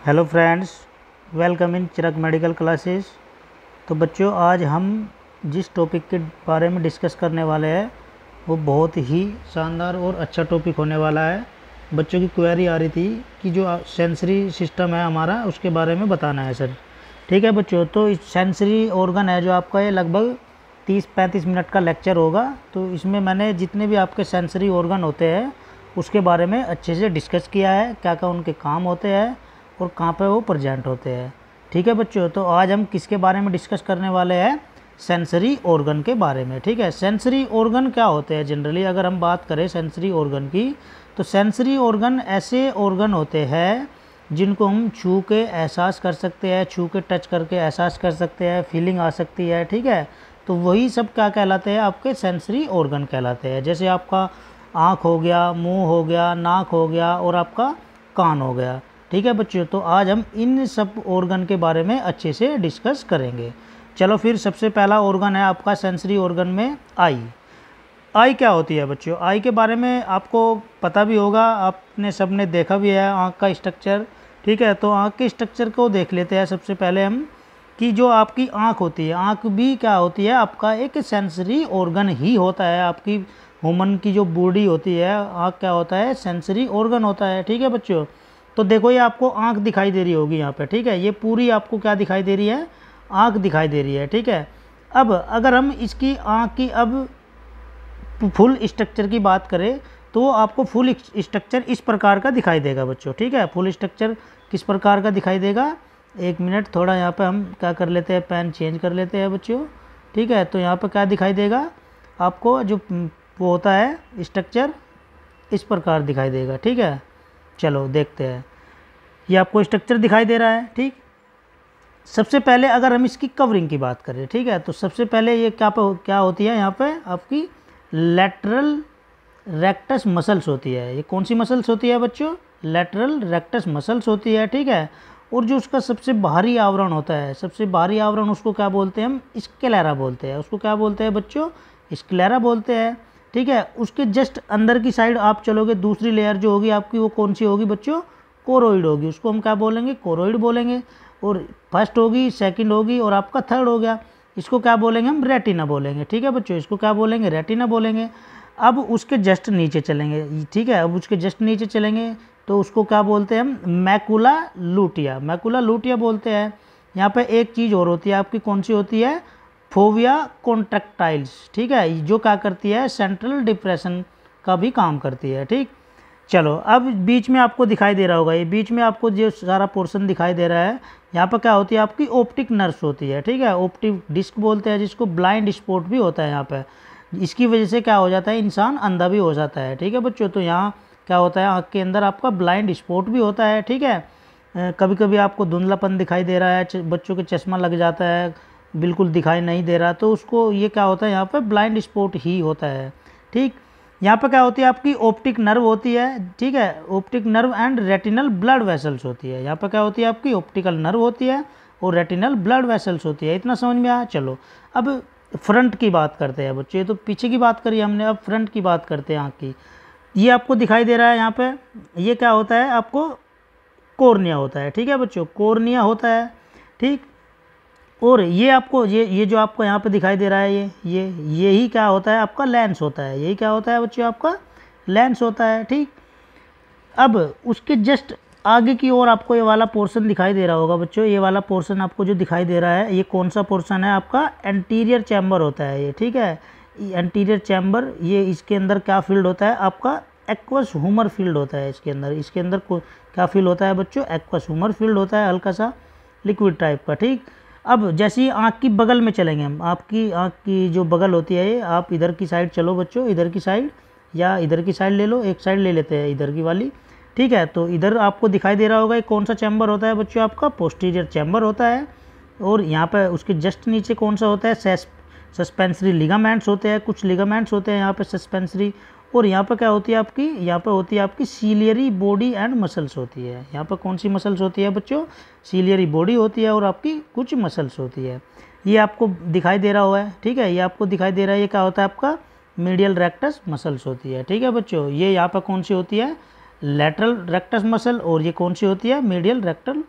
Hello friends, welcome in Chirag medical classes. तो बच्चों, आज हम जिस टॉपिक के बारे में डिस्कस करने वाले हैं वो बहुत ही शानदार और अच्छा टॉपिक होने वाला है। बच्चों की क्वेरी आ रही थी कि जो सेंसरी सिस्टम है हमारा उसके बारे में बताना है सर। ठीक है बच्चों, तो इस सेंसरी ऑर्गन है जो आपका, ये लगभग 30-35 मिनट का लेक्चर होगा। तो इसमें मैंने जितने भी आपके सेंसरी ऑर्गन होते हैं उसके बारे में अच्छे से डिस्कस किया है, क्या क्या उनके काम होते हैं और कहाँ पे वो प्रेजेंट होते हैं। ठीक है बच्चों, तो आज हम किसके बारे में डिस्कस करने वाले हैं? सेंसरी ऑर्गन के बारे में। ठीक है, सेंसरी ऑर्गन क्या होते हैं? जनरली अगर हम बात करें सेंसरी ऑर्गन की, तो सेंसरी ऑर्गन ऐसे ऑर्गन होते हैं जिनको हम छू के एहसास कर सकते हैं, छू के टच करके एहसास कर सकते हैं, फीलिंग आ सकती है। ठीक है, तो वही सब क्या कहलाते हैं? आपके सेंसरी ऑर्गन कहलाते हैं। जैसे आपका आँख हो गया, मुंह हो गया, नाक हो गया और आपका कान हो गया। ठीक है बच्चों, तो आज हम इन सब ऑर्गन के बारे में अच्छे से डिस्कस करेंगे। चलो फिर, सबसे पहला ऑर्गन है आपका सेंसरी ऑर्गन में आई। आई क्या होती है बच्चों? आई के बारे में आपको पता भी होगा, आपने सबने देखा भी है आँख का स्ट्रक्चर। ठीक है, तो आँख के स्ट्रक्चर को देख लेते हैं सबसे पहले हम, कि जो आपकी आँख होती है, आँख भी क्या होती है? आपका एक सेंसरी ऑर्गन ही होता है। आपकी ह्यूमन की जो बॉडी होती है, आँख क्या होता है? सेंसरी ऑर्गन होता है। ठीक है बच्चों, तो देखो ये आपको आँख दिखाई दे रही होगी यहाँ पे। ठीक है, ये पूरी आपको क्या दिखाई दे रही है? आँख दिखाई दे रही है। ठीक है, अब अगर हम इसकी आँख की अब फुल स्ट्रक्चर की बात करें तो आपको फुल स्ट्रक्चर इस प्रकार का दिखाई देगा बच्चों। ठीक है, फुल स्ट्रक्चर किस प्रकार का दिखाई देगा? एक मिनट, थोड़ा यहाँ पे हम क्या कर लेते हैं, पेन चेंज कर लेते हैं बच्चों। ठीक है, तो यहाँ पे क्या दिखाई देगा आपको? जो वो होता है स्ट्रक्चर इस प्रकार दिखाई देगा। ठीक है, चलो देखते हैं। ये आपको स्ट्रक्चर दिखाई दे रहा है। ठीक, सबसे पहले अगर हम इसकी कवरिंग की बात करें, ठीक है, तो सबसे पहले ये क्या होती है? यहाँ पे आपकी लैटरल रेक्टस मसल्स होती है। ये कौन सी मसल्स होती है बच्चों? लैटरल रेक्टस मसल्स होती है। ठीक है, और जो उसका सबसे बाहरी आवरण होता है, सबसे बाहरी आवरण, उसको क्या बोलते हैं हम? स्क्लेरा बोलते हैं। उसको क्या बोलते हैं बच्चों? स्क्लेरा बोलते हैं। ठीक है, उसके जस्ट अंदर की साइड आप चलोगे, दूसरी लेयर जो होगी आपकी वो कौन सी होगी बच्चों? कोरोइड होगी। उसको हम क्या बोलेंगे? कोरोइड बोलेंगे। और फर्स्ट होगी, सेकंड होगी और आपका थर्ड हो गया, इसको क्या बोलेंगे हम? रेटिना बोलेंगे। ठीक है बच्चों, इसको क्या बोलेंगे? रेटिना बोलेंगे। अब उसके जस्ट नीचे चलेंगे। ठीक है, अब उसके जस्ट नीचे चलेंगे तो उसको क्या बोलते हैं हम? मैकुला लूटिया। मैकुला लूटिया बोलते हैं। यहाँ पे एक चीज़ और होती है आपकी, कौन सी होती है? फोविया कॉन्ट्रैक्टाइल्स। ठीक है, जो क्या करती है? सेंट्रल डिप्रेशन का भी काम करती है। ठीक, चलो अब बीच में आपको दिखाई दे रहा होगा, ये बीच में आपको जो सारा पोर्शन दिखाई दे रहा है, यहाँ पर क्या होती है? आपकी ऑप्टिक नर्व्स होती है। ठीक है, ऑप्टिक डिस्क बोलते हैं जिसको, ब्लाइंड स्पॉट भी होता है यहाँ पे। इसकी वजह से क्या हो जाता है? इंसान अंधा भी हो जाता है। ठीक है बच्चों, तो यहाँ क्या होता है? आँख के अंदर आपका ब्लाइंड स्पॉट भी होता है। ठीक है, कभी कभी आपको धुंधलापन दिखाई दे रहा है, बच्चों के चश्मा लग जाता है, बिल्कुल दिखाई नहीं दे रहा, तो उसको ये क्या होता है? यहाँ पर ब्लाइंड स्पॉट ही होता है। ठीक, यहाँ पर क्या होती है? आपकी ऑप्टिक नर्व होती है। ठीक है, optic nerve and retinal blood vessels होती है। यहाँ पर क्या होती है? आपकी ऑप्टिकल नर्व होती है और रेटिनल ब्लड वेसल्स होती है। इतना समझ में आया? चलो अब फ्रंट की बात करते हैं बच्चों। ये तो पीछे की बात करी हमने, अब फ्रंट की बात करते हैं आँख की। ये आपको दिखाई दे रहा है यहाँ पे, ये क्या होता है? आपको कॉर्निया होता है। ठीक है बच्चों, कॉर्निया होता है। ठीक, और ये आपको ये जो आपको यहाँ पे दिखाई दे रहा है, ये ही क्या होता है? आपका लेंस होता है। यही क्या होता है बच्चों? आपका लेंस होता है। ठीक, अब उसके जस्ट आगे की ओर आपको ये वाला पोर्शन दिखाई दे रहा होगा बच्चों। ये वाला पोर्शन आपको जो दिखाई दे रहा है, ये कौन सा पोर्शन है? आपका एंटीरियर चैम्बर होता है ये। ठीक है, एंटीरियर चैम्बर, ये इसके अंदर क्या फील्ड होता है? आपका एक्वस ह्यूमर फील्ड होता है इसके अंदर। इसके अंदर क्या फील्ड होता है बच्चों? एक्वस ह्यूमर फील्ड होता है, हल्का सा लिक्विड टाइप का। ठीक, अब जैसे ही आँख की बगल में चलेंगे हम, आपकी आँख की जो बगल होती है, आप इधर की साइड चलो बच्चों, इधर की साइड या इधर की साइड ले लो, एक साइड ले लेते हैं इधर की वाली। ठीक है, तो इधर आपको दिखाई दे रहा होगा ये कौन सा चैम्बर होता है बच्चों? आपका पोस्टीरियर चैम्बर होता है। और यहाँ पर उसके जस्ट नीचे कौन सा होता है? सस्पेंसरी लिगामेंट्स होते हैं, कुछ लिगामेंट्स होते हैं यहाँ पे सस्पेंसरी। और यहाँ पर क्या होती है आपकी? यहाँ पर होती है आपकी सीलियरी बॉडी एंड मसल्स होती है। यहाँ पर कौन सी मसल्स होती है बच्चों? सीलियरी बॉडी होती है और आपकी कुछ मसल्स होती है। ये आपको दिखाई दे रहा हुआ है। ठीक है, ये आपको दिखाई दे रहा है, ये क्या होता है? आपका मीडियल रेक्टस मसल्स होती है। ठीक है बच्चों, ये यहाँ पर कौन सी होती है? लैटरल रेक्टस मसल, और ये कौन सी होती है? Medial rectal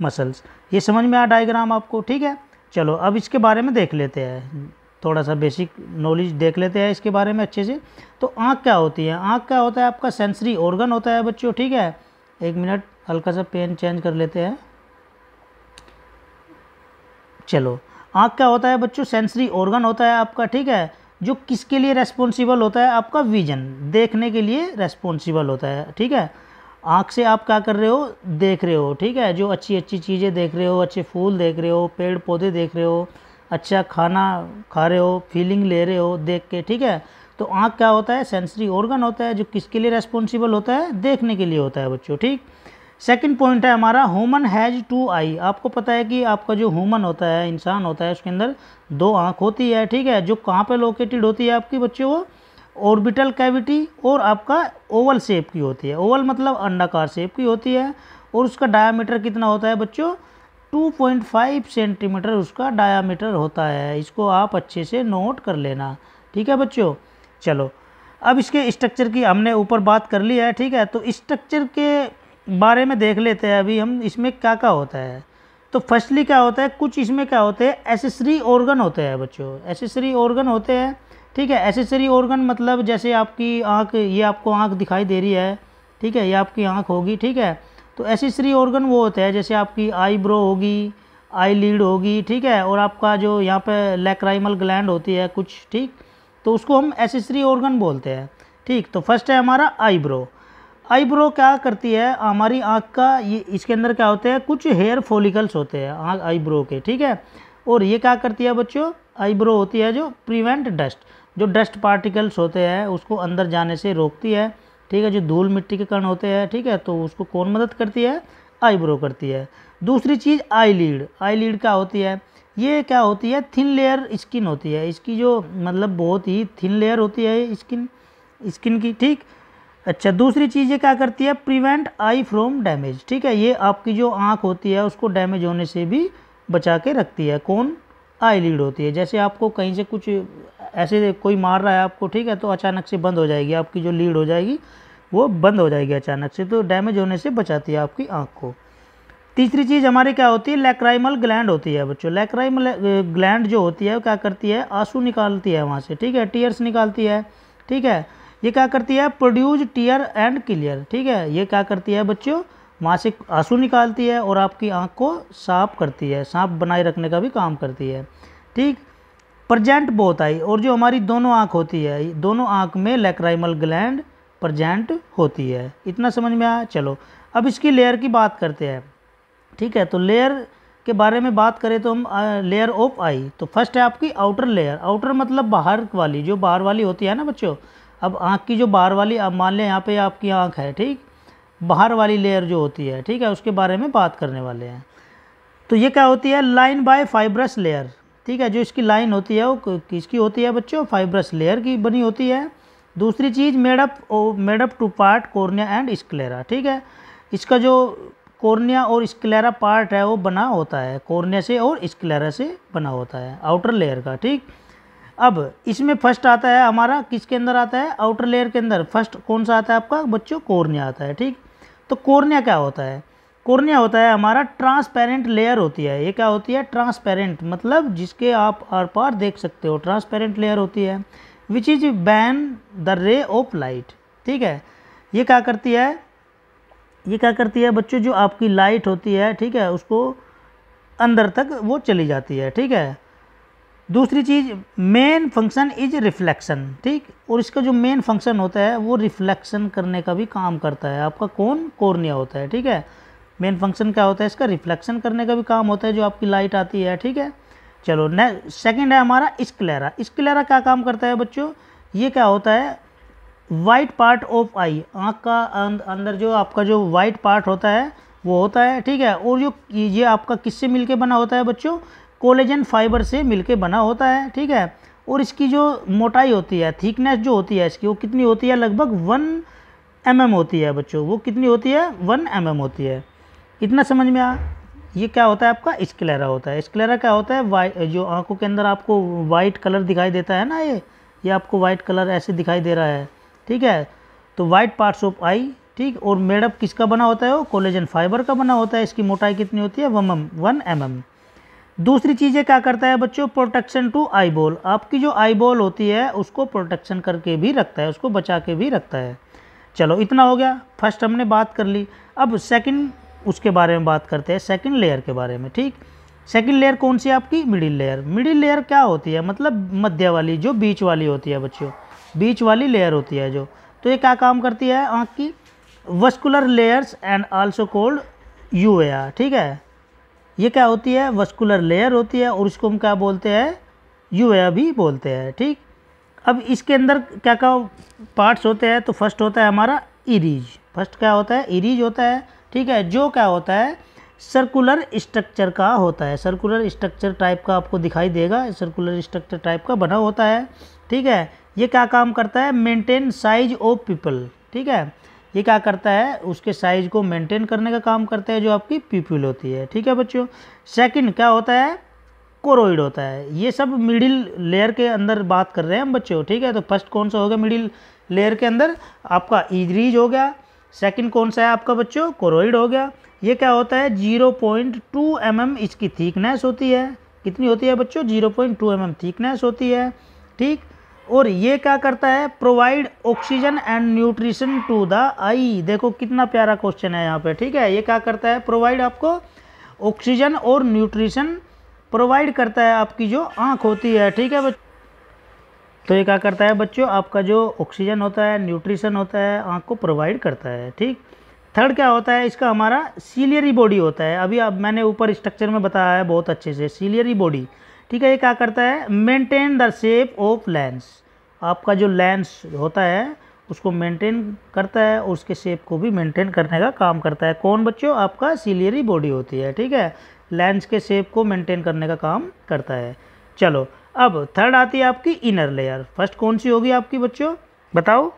muscles. ये समझ में आया डायग्राम आपको, ठीक है। चलो अब इसके बारे में देख लेते हैं, थोड़ा सा बेसिक नॉलेज देख लेते हैं इसके बारे में अच्छे से। तो आँख क्या होती है? आँख क्या होता है? आपका सेंसरी ऑर्गन होता है बच्चों, ठीक है। एक मिनट, हल्का सा पेन चेंज कर लेते हैं। चलो, आँख क्या होता है बच्चों? सेंसरी ऑर्गन होता है आपका, ठीक है, जो किसके लिए रेस्पॉन्सिबल होता है? आपका विजन, देखने के लिए रेस्पॉन्सिबल होता है, ठीक है। आँख से आप क्या कर रहे हो? देख रहे हो, ठीक है, जो अच्छी अच्छी चीज़ें देख रहे हो, अच्छे फूल देख रहे हो, पेड़ पौधे देख रहे हो, अच्छा खाना खा रहे हो, फीलिंग ले रहे हो देख के, ठीक है। तो आँख क्या होता है? सेंसरी ऑर्गन होता है, जो किसके लिए रेस्पॉन्सिबल होता है? देखने के लिए होता है बच्चों, ठीक। सेकंड पॉइंट है हमारा, ह्यूमन हैज़ 2 आई। आपको पता है कि आपका जो ह्यूमन होता है, इंसान होता है, उसके अंदर 2 आँख होती है, ठीक है, जो कहाँ पे लोकेटेड होती है आपकी बच्चों? वो ऑर्बिटल कैविटी और आपका ओवल शेप की होती है। ओवल मतलब अंडाकार शेप की होती है, और उसका डायामीटर कितना होता है बच्चों? 2.5 सेंटीमीटर उसका डायामीटर होता है। इसको आप अच्छे से नोट कर लेना, ठीक है बच्चों। चलो, अब इसके स्ट्रक्चर की हमने ऊपर बात कर ली है, ठीक है। तो स्ट्रक्चर के बारे में देख लेते हैं अभी हम, इसमें क्या क्या होता है। तो फर्स्टली क्या होता है, कुछ इसमें क्या होते हैं? एसेसरी ऑर्गन होते हैं बच्चों, एसेसरी ऑर्गन होते हैं, ठीक है। एसेसरी ऑर्गन मतलब जैसे आपकी आँख, ये आपको आँख दिखाई दे रही है, ठीक है, ये आपकी आँख होगी, ठीक है। तो एसेसरी ऑर्गन वो होते हैं, जैसे आपकी आईब्रो होगी, आई लीड होगी, ठीक है, और आपका जो यहाँ पे लैक्राइमल ग्लैंड होती है कुछ, ठीक। तो उसको हम एसेसरी ऑर्गन बोलते हैं, ठीक। तो फर्स्ट है हमारा आईब्रो। आईब्रो क्या करती है? हमारी आँख का, ये इसके अंदर क्या होते हैं? कुछ हेयर फॉलिकल्स होते हैं आँख आईब्रो के, ठीक है। और ये क्या करती है बच्चों? आईब्रो होती है जो प्रिवेंट डस्ट, जो डस्ट पार्टिकल्स होते हैं उसको अंदर जाने से रोकती है, ठीक है। जो धूल मिट्टी के कण होते हैं, ठीक है, तो उसको कौन मदद करती है? आईब्रो करती है। दूसरी चीज़ आई लीड। आई लीड क्या होती है? ये क्या होती है? थिन लेयर स्किन होती है इसकी, जो मतलब बहुत ही थिन लेयर होती है स्किन की, ठीक। अच्छा, दूसरी चीज़ ये क्या करती है? प्रिवेंट आई फ्रॉम डैमेज, ठीक है। ये आपकी जो आँख होती है उसको डैमेज होने से भी बचा के रखती है। कौन? आई लीड होती है। जैसे आपको कहीं से कुछ ऐसे कोई मार रहा है आपको, ठीक है, तो अचानक से बंद हो जाएगी आपकी जो लीड हो जाएगी, वो बंद हो जाएगी अचानक से, तो डैमेज होने से बचाती है आपकी आँख को। तीसरी चीज़ हमारी क्या होती है? लैक्राइमल ग्लैंड होती है बच्चों। लैक्राइमल ग्लैंड जो होती है वो क्या करती है? आंसू निकालती है वहाँ से, ठीक है, टीयर्स निकालती है, ठीक है। ये क्या करती है? प्रोड्यूस टीयर एंड क्लियर, ठीक है। ये क्या करती है बच्चों? वहाँ से आंसू निकालती है और आपकी आँख को साफ करती है, साफ बनाए रखने का भी काम करती है, ठीक। प्रजेंट बोथ आई, और जो हमारी दोनों आँख होती है, दोनों आँख में लैक्राइमल ग्लैंड प्रजेंट होती है। इतना समझ में आया? चलो, अब इसकी लेयर की बात करते हैं, ठीक है। तो लेयर के बारे में बात करें तो हम लेयर ऑफ आई, तो फर्स्ट है आपकी आउटर लेयर। आउटर मतलब बाहर वाली, जो बाहर वाली होती है ना बच्चों। अब आँख की जो बाहर वाली, अब मान लें यहाँ पे आपकी आँख है, ठीक, बाहर वाली लेयर जो होती है, ठीक है, उसके बारे में बात करने वाले हैं। तो ये क्या होती है? लाइन बाय फाइब्रस लेयर, ठीक है। जो इसकी लाइन होती है वो किसकी होती है बच्चों? फाइब्रस लेयर की बनी होती है। दूसरी चीज़ made up two part cornea and sclera, ठीक है। इसका जो कॉर्निया और स्क्लेरा पार्ट है वो बना होता है, कॉर्निया से और स्क्लेरा से बना होता है आउटर लेयर का, ठीक। अब इसमें फर्स्ट आता है हमारा, किसके अंदर आता है? आउटर लेयर के अंदर फर्स्ट कौन सा आता है आपका बच्चों? कॉर्निया आता है, ठीक। तो कॉर्निया क्या होता है? कॉर्निया होता है हमारा ट्रांसपेरेंट लेयर होती है। ये क्या होती है? ट्रांसपेरेंट मतलब जिसके आप आर पार देख सकते हो, ट्रांसपेरेंट लेयर होती है। Which is ban the ray of light, ठीक है। ये क्या करती है? ये क्या करती है बच्चों? जो आपकी लाइट होती है, ठीक है, उसको अंदर तक वो चली जाती है, ठीक है। दूसरी चीज़, मेन फंक्शन इज रिफ्लेक्शन, ठीक। और इसका जो मेन फंक्शन होता है वो रिफ्लेक्शन करने का भी काम करता है। आपका कौन? कॉर्निया होता है, ठीक है। मेन फंक्शन क्या होता है इसका? रिफ्लेक्शन करने का भी काम होता है, जो आपकी लाइट आती है, ठीक है। चलो, सेकंड है हमारा स्क्लेरा। स्क्लेरा क्या काम करता है बच्चों? ये क्या होता है? वाइट पार्ट ऑफ आई, आँख का अंदर जो आपका जो वाइट पार्ट होता है वो होता है, ठीक है। और जो ये आपका किससे मिलके बना होता है बच्चों? कोलेजन फाइबर से मिलके बना होता है, ठीक है। और इसकी जो मोटाई होती है, थिकनेस जो होती है इसकी, वो कितनी होती है? लगभग 1 mm होती है बच्चों। वो कितनी होती है? 1 mm होती है। इतना समझ में आ? ये क्या होता है आपका? स्क्लेरा होता है। स्क्लेरा क्या होता है? वाइट, जो आंखों के अंदर आपको वाइट कलर दिखाई देता है ना, ये आपको वाइट कलर ऐसे दिखाई दे रहा है, ठीक है। तो वाइट पार्ट्स ऑफ आई ठीक। और मेडअप किसका बना होता है? वो कोलेजन फाइबर का बना होता है। इसकी मोटाई कितनी होती है? 1 mm। दूसरी चीज़ें क्या करता है बच्चों? Protection to eye ball. आपकी जो आई बॉल होती है उसको प्रोटेक्शन करके भी रखता है, उसको बचा के भी रखता है। चलो इतना हो गया, फर्स्ट हमने बात कर ली। अब सेकंड उसके बारे में बात करते हैं, सेकंड लेयर के बारे में। ठीक, सेकंड लेयर कौन सी? आपकी मिडिल लेयर। मिडिल लेयर क्या होती है? मतलब मध्य वाली, जो बीच वाली होती है बच्चों, बीच वाली लेयर होती है जो। तो ये क्या काम करती है? आँख की vascular layers and also called uvea. ठीक है, ये क्या होती है? वस्कुलर लेयर होती है और इसको हम क्या बोलते हैं? यूवेआ भी बोलते हैं। ठीक, अब इसके अंदर क्या क्या पार्ट्स होते हैं? तो फर्स्ट होता है हमारा इरीज। फर्स्ट क्या होता है? इरीज होता है। ठीक है, जो क्या होता है? सर्कुलर स्ट्रक्चर का होता है। सर्कुलर स्ट्रक्चर टाइप का आपको दिखाई देगा, सर्कुलर स्ट्रक्चर टाइप का बना होता है। ठीक है, ये क्या काम करता है? Maintain size of people. ठीक है, ये क्या करता है? उसके साइज को मेंटेन करने का काम करता है, जो आपकी पीपल होती है। ठीक है बच्चों। सेकंड क्या होता है? कोरोइड होता है। ये सब मिडिल लेयर के अंदर बात कर रहे हैं हम बच्चों। ठीक है, तो फर्स्ट कौन सा हो गया मिडिल लेयर के अंदर? आपका इरीज हो गया। सेकंड कौन सा है आपका बच्चों? कोरोइड हो गया। ये क्या होता है? 0.2 mm इसकी थिकनेस होती है। कितनी होती है बच्चों? 0.2 mm थिकनेस होती है। ठीक, और ये क्या करता है? Provide oxygen and nutrition to the eye. देखो कितना प्यारा क्वेश्चन है यहाँ पे। ठीक है, ये क्या करता है? प्रोवाइड आपको ऑक्सीजन और न्यूट्रिशन प्रोवाइड करता है आपकी जो आँख होती है। ठीक है बच्चों, तो ये क्या करता है बच्चों? आपका जो ऑक्सीजन होता है, न्यूट्रिशन होता है, आँख को प्रोवाइड करता है। ठीक, थर्ड क्या होता है इसका? हमारा सीलियरी बॉडी होता है। अभी अब मैंने ऊपर स्ट्रक्चर में बताया है बहुत अच्छे से, सीलियरी बॉडी। ठीक है, ये क्या करता है? Maintain the shape of lens. आपका जो लेंस होता है उसको मेंटेन करता है और उसके शेप को भी मेंटेन करने का काम करता है। कौन बच्चों? आपका सीलियरी बॉडी होती है। ठीक है, लेंस के शेप को मेंटेन करने का काम करता है। चलो अब थर्ड आती है आपकी इनर लेयर। फर्स्ट कौन सी होगी आपकी बच्चों? बताओ।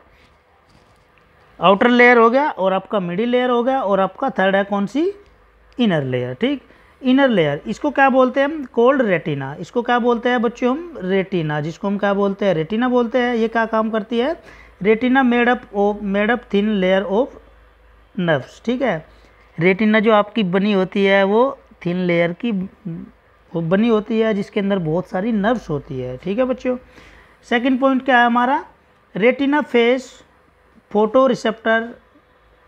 आउटर लेयर हो गया, और आपका मिडिल लेयर हो गया, और आपका थर्ड है कौन सी? Inner layer. ठीक, इनर लेयर इसको क्या बोलते हैं हम? Called retina. इसको क्या बोलते हैं बच्चों हम? रेटिना, जिसको हम क्या बोलते हैं? रेटिना बोलते हैं। ये क्या काम करती है? Retina made up thin layer of nerves. ठीक है, रेटिना जो आपकी बनी होती है वो थिन लेयर की वो बनी होती है, जिसके अंदर बहुत सारी नर्व्स होती है। ठीक है बच्चों। सेकंड पॉइंट क्या है हमारा? Retina face photo receptor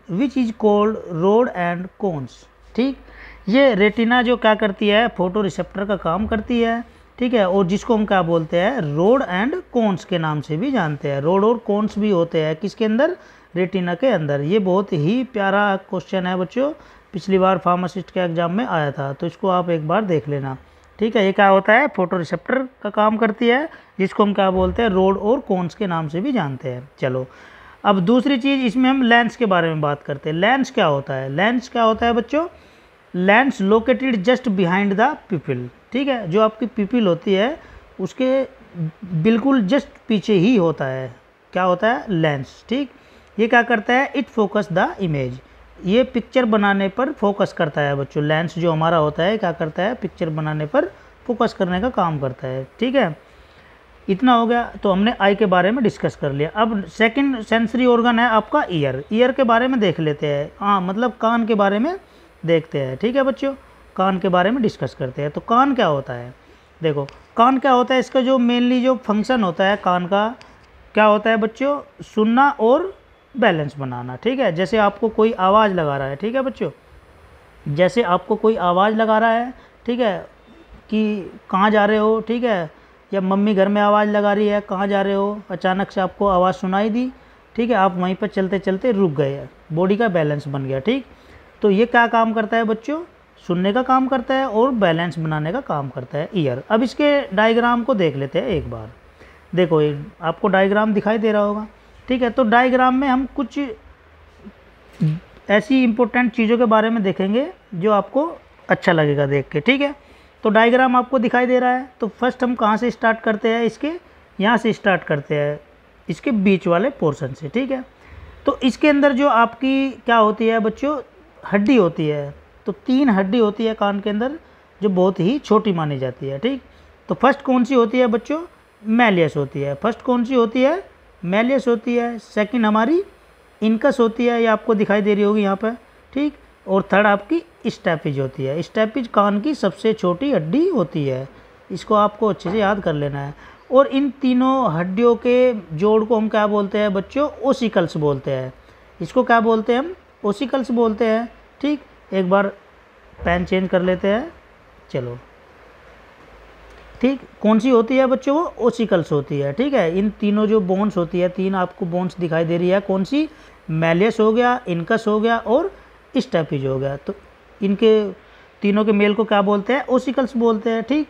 which is called rod and cones. ठीक, ये रेटिना जो क्या करती है? फोटो रिसेप्टर का काम करती है। ठीक है, और जिसको हम क्या बोलते हैं? रोड एंड कोन्स के नाम से भी जानते हैं। रोड और कोन्स भी होते हैं किसके अंदर? रेटिना के अंदर। ये बहुत ही प्यारा क्वेश्चन है बच्चों, पिछली बार फार्मासिस्ट के एग्जाम में आया था, तो इसको आप एक बार देख लेना। ठीक है, ये क्या होता है? फोटो रिसेप्टर का काम करती है, जिसको हम क्या बोलते हैं? रोड और कोन्स के नाम से भी जानते हैं। चलो अब दूसरी चीज़, इसमें हम लेंस के बारे में बात करते हैं। लेंस क्या होता है? लेंस क्या होता है बच्चों? Lens located just behind the pupil. ठीक है, जो आपकी पिपिल होती है उसके बिल्कुल जस्ट पीछे ही होता है। क्या होता है? लेंस। ठीक, ये क्या करता है? It focus the image. ये पिक्चर बनाने पर फोकस करता है बच्चों। लेंस जो हमारा होता है क्या करता है? पिक्चर बनाने पर फोकस करने का काम करता है। ठीक है, इतना हो गया। तो हमने आई के बारे में डिस्कस कर लिया। अब सेकंड सेंसरी ऑर्गन है आपका ईयर। ईयर के बारे में देख लेते हैं। हाँ, मतलब कान के बारे में देखते हैं। ठीक है बच्चों, कान के बारे में डिस्कस करते हैं। तो कान क्या होता है? देखो कान क्या होता है? इसका जो मेनली जो फंक्शन होता है कान का, क्या होता है बच्चों? सुनना और बैलेंस बनाना। ठीक है, जैसे आपको कोई आवाज़ लगा रहा है। ठीक है बच्चों, जैसे आपको कोई आवाज़ लगा रहा है, ठीक है, कि कहाँ जा रहे हो। ठीक है, या मम्मी घर में आवाज़ लगा रही है, कहाँ जा रहे हो, अचानक से आपको आवाज़ सुनाई दी। ठीक है, आप वहीं पर चलते चलते रुक गए, बॉडी का बैलेंस बन गया। ठीक, तो ये क्या काम करता है बच्चों? सुनने का काम करता है और बैलेंस बनाने का काम करता है ईयर। अब इसके डायग्राम को देख लेते हैं एक बार। देखो ये आपको डायग्राम दिखाई दे रहा होगा। ठीक है, तो डायग्राम में हम कुछ ऐसी इंपॉर्टेंट चीज़ों के बारे में देखेंगे जो आपको अच्छा लगेगा देख के। ठीक है, तो डायग्राम आपको दिखाई दे रहा है। तो फर्स्ट हम कहाँ से स्टार्ट करते हैं? इसके यहाँ से स्टार्ट करते हैं, इसके बीच वाले पोर्शन से। ठीक है, तो इसके अंदर जो आपकी क्या होती है बच्चों? हड्डी होती है। तो 3 हड्डी होती है कान के अंदर, जो बहुत ही छोटी मानी जाती है। ठीक, तो फर्स्ट कौन सी होती है बच्चों? मैलियस होती है। फर्स्ट कौन सी होती है? मैलियस होती है। सेकंड हमारी इनकस होती है, ये आपको दिखाई दे रही होगी यहाँ पर, ठीक। और थर्ड आपकी स्टैपिज होती है। स्टैपिज कान की सबसे छोटी हड्डी होती है, इसको आपको अच्छे से याद कर लेना है। और इन तीनों हड्डियों के जोड़ को हम क्या बोलते हैं बच्चों, ओसिकल्स बोलते हैं। इसको क्या बोलते हैं हम, ओसिकल्स बोलते हैं, ठीक। एक बार पेन चेंज कर लेते हैं, चलो, ठीक। कौन सी होती है बच्चों, वो ओसिकल्स होती है, ठीक है। इन तीनों जो बोन्स होती है, तीन आपको बोन्स दिखाई दे रही है, कौन सी, मैलियस हो गया, इनकस हो गया और स्टैपिज हो गया। तो इनके तीनों के मेल को क्या बोलते हैं, ओसिकल्स बोलते हैं, ठीक।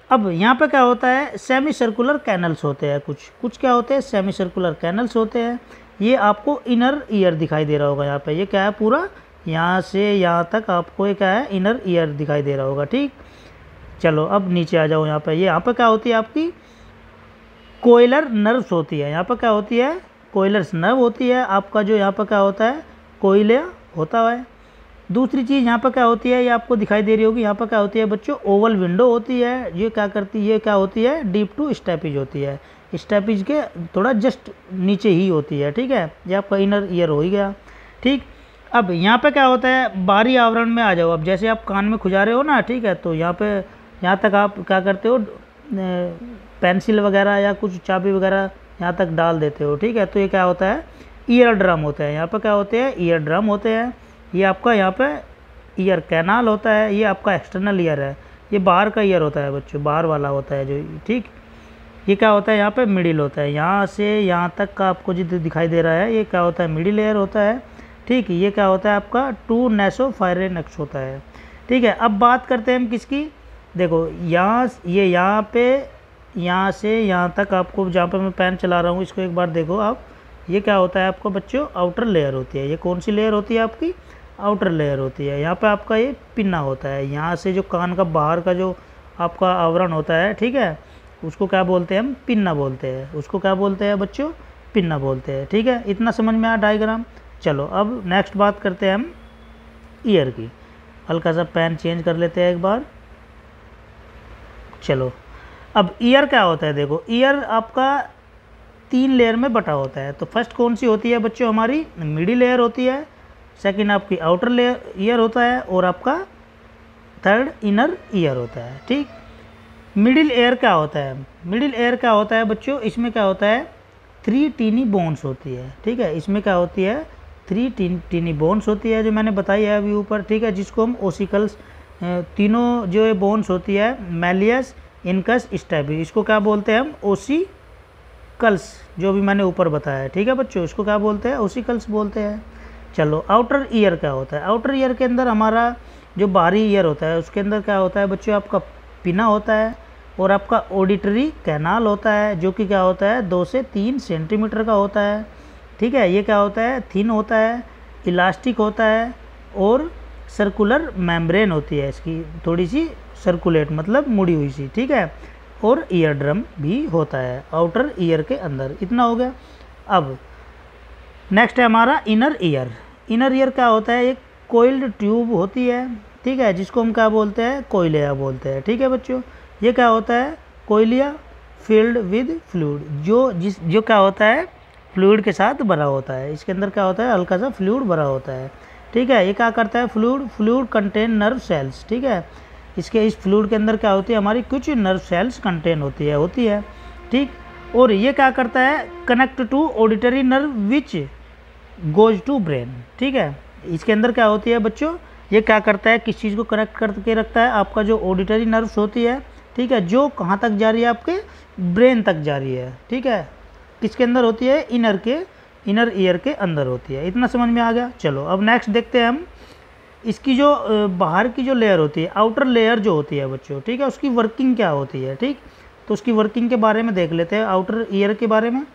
अब यहाँ पे क्या होता है, सेमी सर्कुलर कैनल्स होते हैं, कुछ क्या होते हैं, सेमी सर्कुलर कैनल्स होते हैं। ये आपको इनर ईयर दिखाई दे रहा होगा यहाँ पे, ये क्या है, पूरा यहाँ से यहाँ तक आपको ये क्या है, इनर ईयर दिखाई दे रहा होगा, ठीक। चलो अब नीचे आ जाओ, यहाँ पे यहाँ पे क्या होती है आपकी, कोयलर नर्व्स होती है। यहाँ पर क्या होती है, कोयलर्स नर्व होती है। आपका जो यहाँ पर क्या होता है, कोयला होता है। दूसरी चीज़ यहाँ पर क्या होती है, ये आपको दिखाई दे रही होगी, यहाँ पर क्या होती है बच्चों, ओवल विंडो होती है। ये क्या करती है, ये क्या होती है, डीप टू स्टैपिज होती है। स्टैपिज के थोड़ा जस्ट नीचे ही होती है, ठीक है। ये आपका इनर ईयर हो ही गया, ठीक। अब यहाँ पे क्या होता है, बाहरी आवरण में आ जाओ। अब जैसे आप कान में खुजा रहे हो ना, ठीक है, तो यहाँ पे यहाँ तक आप क्या करते हो, पेंसिल वगैरह या कुछ चाबी वगैरह यहाँ तक डाल देते हो, ठीक है। तो ये क्या होता है, ईयर ड्रम होता है। यहाँ पर क्या होते हैं, ईयर ड्रम होते हैं। ये आपका यहाँ पे ईयर कैनाल होता है, ये आपका एक्सटर्नल ईयर है। ये बाहर का ईयर होता है बच्चों, बाहर वाला होता है जो, ठीक। ये क्या होता है, यहाँ पे मिडिल होता है, यहाँ से यहाँ तक का आपको जो दिखाई दे रहा है, ये क्या होता है, मिडिल ईयर होता है, ठीक। ये क्या होता है आपका, टू नेसोफायरेनक्स होता है, ठीक है। अब बात करते हैं हम किसकी, देखो यहाँ ये यहाँ पे यहाँ से यहाँ तक आपको, जहाँ पे मैं पेन चला रहा हूँ इसको एक बार देखो आप, ये क्या होता है आपको बच्चों, आउटर लेयर होती है। ये कौन सी लेयर होती है आपकी, आउटर लेयर होती है। यहाँ पे आपका ये पिन्ना होता है, यहाँ से जो कान का बाहर का जो आपका आवरण होता है, ठीक है, उसको क्या बोलते हैं हम, पिन्ना बोलते हैं। उसको क्या बोलते हैं बच्चों, पिन्ना बोलते हैं, ठीक है। इतना समझ में आया डायग्राम। चलो अब नेक्स्ट बात करते हैं हम ईयर की। हल्का सा पेन चेंज कर लेते हैं एक बार, चलो। अब ईयर क्या होता है, देखो ईयर आपका 3 लेयर में बटा होता है। तो फर्स्ट कौन सी होती है बच्चों, हमारी मिडिल लेयर होती है। सेकंड आपकी आउटर लेयर ईयर होता है, और आपका थर्ड इनर ईयर होता है, ठीक। मिडिल एयर क्या होता है, मिडिल एयर क्या होता है बच्चों, इसमें क्या होता है, 3 टीनी बोन्स होती है, ठीक है। इसमें क्या होती है, 3 टीनी बोन्स होती है, जो मैंने बताई है अभी ऊपर, ठीक है, जिसको हम ओसिकल्स, तीनों जो ये बोन्स होती है, मैलियस, इनकस, स्टैपिज, इसको क्या बोलते हैं हम, ओसिकल्स, जो भी मैंने ऊपर बताया है, ठीक है बच्चों, इसको क्या बोलते हैं, ओसिकल्स बोलते हैं। चलो आउटर ईयर क्या होता है, आउटर ईयर के अंदर हमारा जो बाहरी ईयर होता है, उसके अंदर क्या होता है बच्चों, आपका पिना होता है, और आपका ऑडिटरी कैनाल होता है, जो कि क्या होता है, 2 से 3 सेंटीमीटर का होता है, ठीक है। ये क्या होता है, थिन होता है, इलास्टिक होता है, और सर्कुलर मेम्ब्रेन होती है इसकी, थोड़ी सी सर्कुलेट मतलब मुड़ी हुई सी, ठीक है। और ईयर ड्रम भी होता है आउटर ईयर के अंदर। इतना हो गया। अब नेक्स्ट है हमारा इनर ईयर। इनर ईयर क्या होता है, एक कोइल्ड ट्यूब होती है, ठीक है, जिसको हम क्या बोलते हैं, कोयलिया बोलते हैं, ठीक है बच्चों। ये क्या होता है, कोयलिया फिल्ड विद फ्लूइड, जो क्या होता है, फ्लूइड के साथ भरा होता है। इसके अंदर क्या होता है, हल्का सा फ्लूइड भरा होता है, ठीक है। ये क्या करता है, फ्लूइड कंटेन नर्व सेल्स, ठीक है। इस फ्लूइड के अंदर क्या होती है, हमारी कुछ नर्व सेल्स कंटेन होती है, ठीक। और ये क्या करता है, connect to auditory nerve which goes to brain, ठीक है। इसके अंदर क्या होती है बच्चों, ये क्या करता है, किस चीज़ को कनेक्ट करके रखता है, आपका जो ऑडिटरी नर्व्स होती है, ठीक है, जो कहाँ तक जा रही है, आपके ब्रेन तक जा रही है, ठीक है। किसके अंदर होती है, इनर ईयर के अंदर होती है। इतना समझ में आ गया। चलो अब नेक्स्ट देखते हैं हम इसकी जो बाहर की जो लेयर होती है, आउटर लेयर जो होती है बच्चों, ठीक है, उसकी वर्किंग क्या होती है, ठीक। तो उसकी वर्किंग के बारे में देख लेते हैं, आउटर ईयर के बारे में,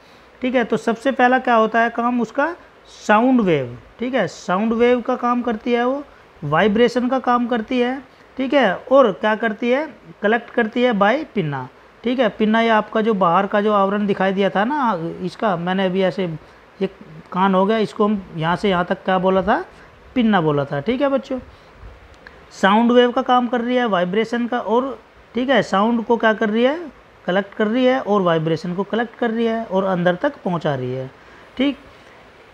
ठीक है। तो सबसे पहला क्या होता है काम उसका, साउंड वेव, ठीक है। साउंड वेव का काम करती है वो, वाइब्रेशन का काम करती है, ठीक है। और क्या करती है, कलेक्ट करती है बाय पिन्ना, ठीक है। पिन्ना ये आपका जो बाहर का जो आवरण दिखाई दिया था ना, इसका मैंने अभी ऐसे ये कान हो गया, इसको हम यहाँ से यहाँ तक क्या बोला था, पिन्ना बोला था, ठीक है बच्चों। साउंड वेव का काम कर रही है, वाइब्रेशन का, और ठीक है, साउंड को क्या कर रही है, कलेक्ट कर रही है, और वाइब्रेशन को कलेक्ट कर रही है, और अंदर तक पहुँचा रही है, ठीक।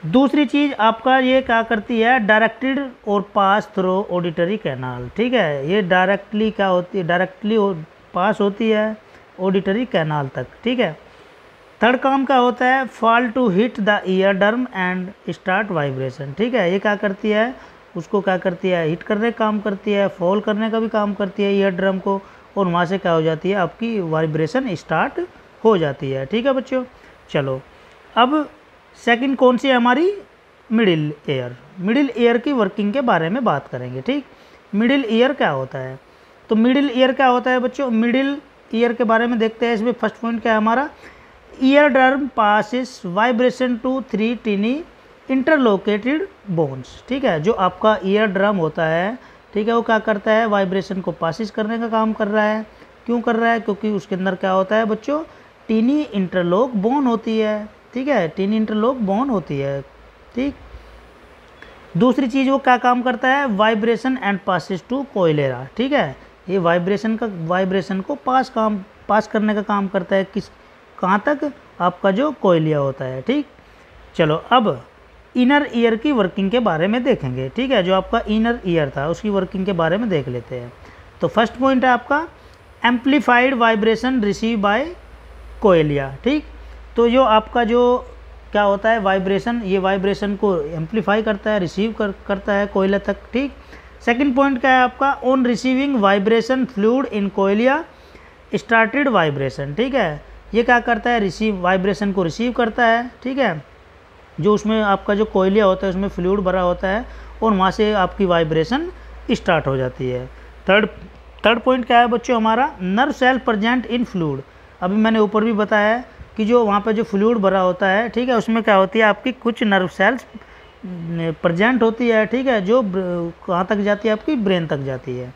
दूसरी चीज़ आपका ये क्या करती है, डायरेक्टेड और पास थ्रू ऑडिटरी कैनाल। ठीक है, ये डायरेक्टली क्या होती है, डायरेक्टली पास होती है ऑडिटरी कैनाल तक। ठीक है। थर्ड काम क्या होता है, fall to hit the ear drum and start vibration. ठीक है, ये क्या करती है, उसको क्या करती है, हिट करने का काम करती है, फॉल करने का भी काम करती है ईयर ड्रम को, और वहाँ से क्या हो जाती है, आपकी वाइब्रेशन स्टार्ट हो जाती है। ठीक है बच्चों। चलो अब सेकंड कौन सी है हमारी, मिडिल ईयर। मिडिल ईयर की वर्किंग के बारे में बात करेंगे। ठीक, मिडिल ईयर क्या होता है, तो मिडिल ईयर क्या होता है बच्चों, मिडिल ईयर के बारे में देखते हैं। इसमें फर्स्ट पॉइंट क्या है हमारा, ear drum passes vibration to 3 tiny interlocated bones. ठीक है, जो आपका ईयर ड्रम होता है, ठीक है, वो क्या करता है, वाइब्रेशन को पासिस करने का काम कर रहा है। क्यों कर रहा है, क्योंकि उसके अंदर क्या होता है बच्चों, टीनी इंटरलॉक बोन होती है। ठीक है, टीनी इंटरलॉक बोन होती है। ठीक, दूसरी चीज़ वो क्या काम करता है, वाइब्रेशन एंड पासिस टू कोयलेरा। ठीक है, ये वाइब्रेशन को पास करने का काम करता है, किस कहाँ तक, आपका जो कोयलिया होता है। ठीक, चलो अब इनर ईयर की वर्किंग के बारे में देखेंगे। ठीक है, जो आपका इनर ईयर था उसकी वर्किंग के बारे में देख लेते हैं। तो फर्स्ट पॉइंट है आपका एम्पलीफाइड वाइब्रेशन रिसीव बाय कोयलिया। ठीक, तो जो आपका जो क्या होता है वाइब्रेशन, ये वाइब्रेशन को एम्पलीफाई करता है, रिसीव करता है कोयला तक। ठीक, सेकंड पॉइंट क्या है आपका, on receiving vibration fluid in कोयलिया स्टार्टेड वाइब्रेशन। ठीक है, ये क्या करता है, वाइब्रेशन को रिसीव करता है। ठीक है, जो उसमें आपका जो कोयलिया होता है उसमें फ्लूइड भरा होता है, और वहाँ से आपकी वाइब्रेशन स्टार्ट हो जाती है। थर्ड पॉइंट क्या है बच्चों हमारा, nerve cell present in fluid. अभी मैंने ऊपर भी बताया है कि जो वहाँ पे जो फ्लूइड भरा होता है, ठीक है, उसमें क्या होती है, आपकी कुछ नर्व सेल्स प्रेजेंट होती है। ठीक है, जो कहाँ तक जाती है, आपकी ब्रेन तक जाती है।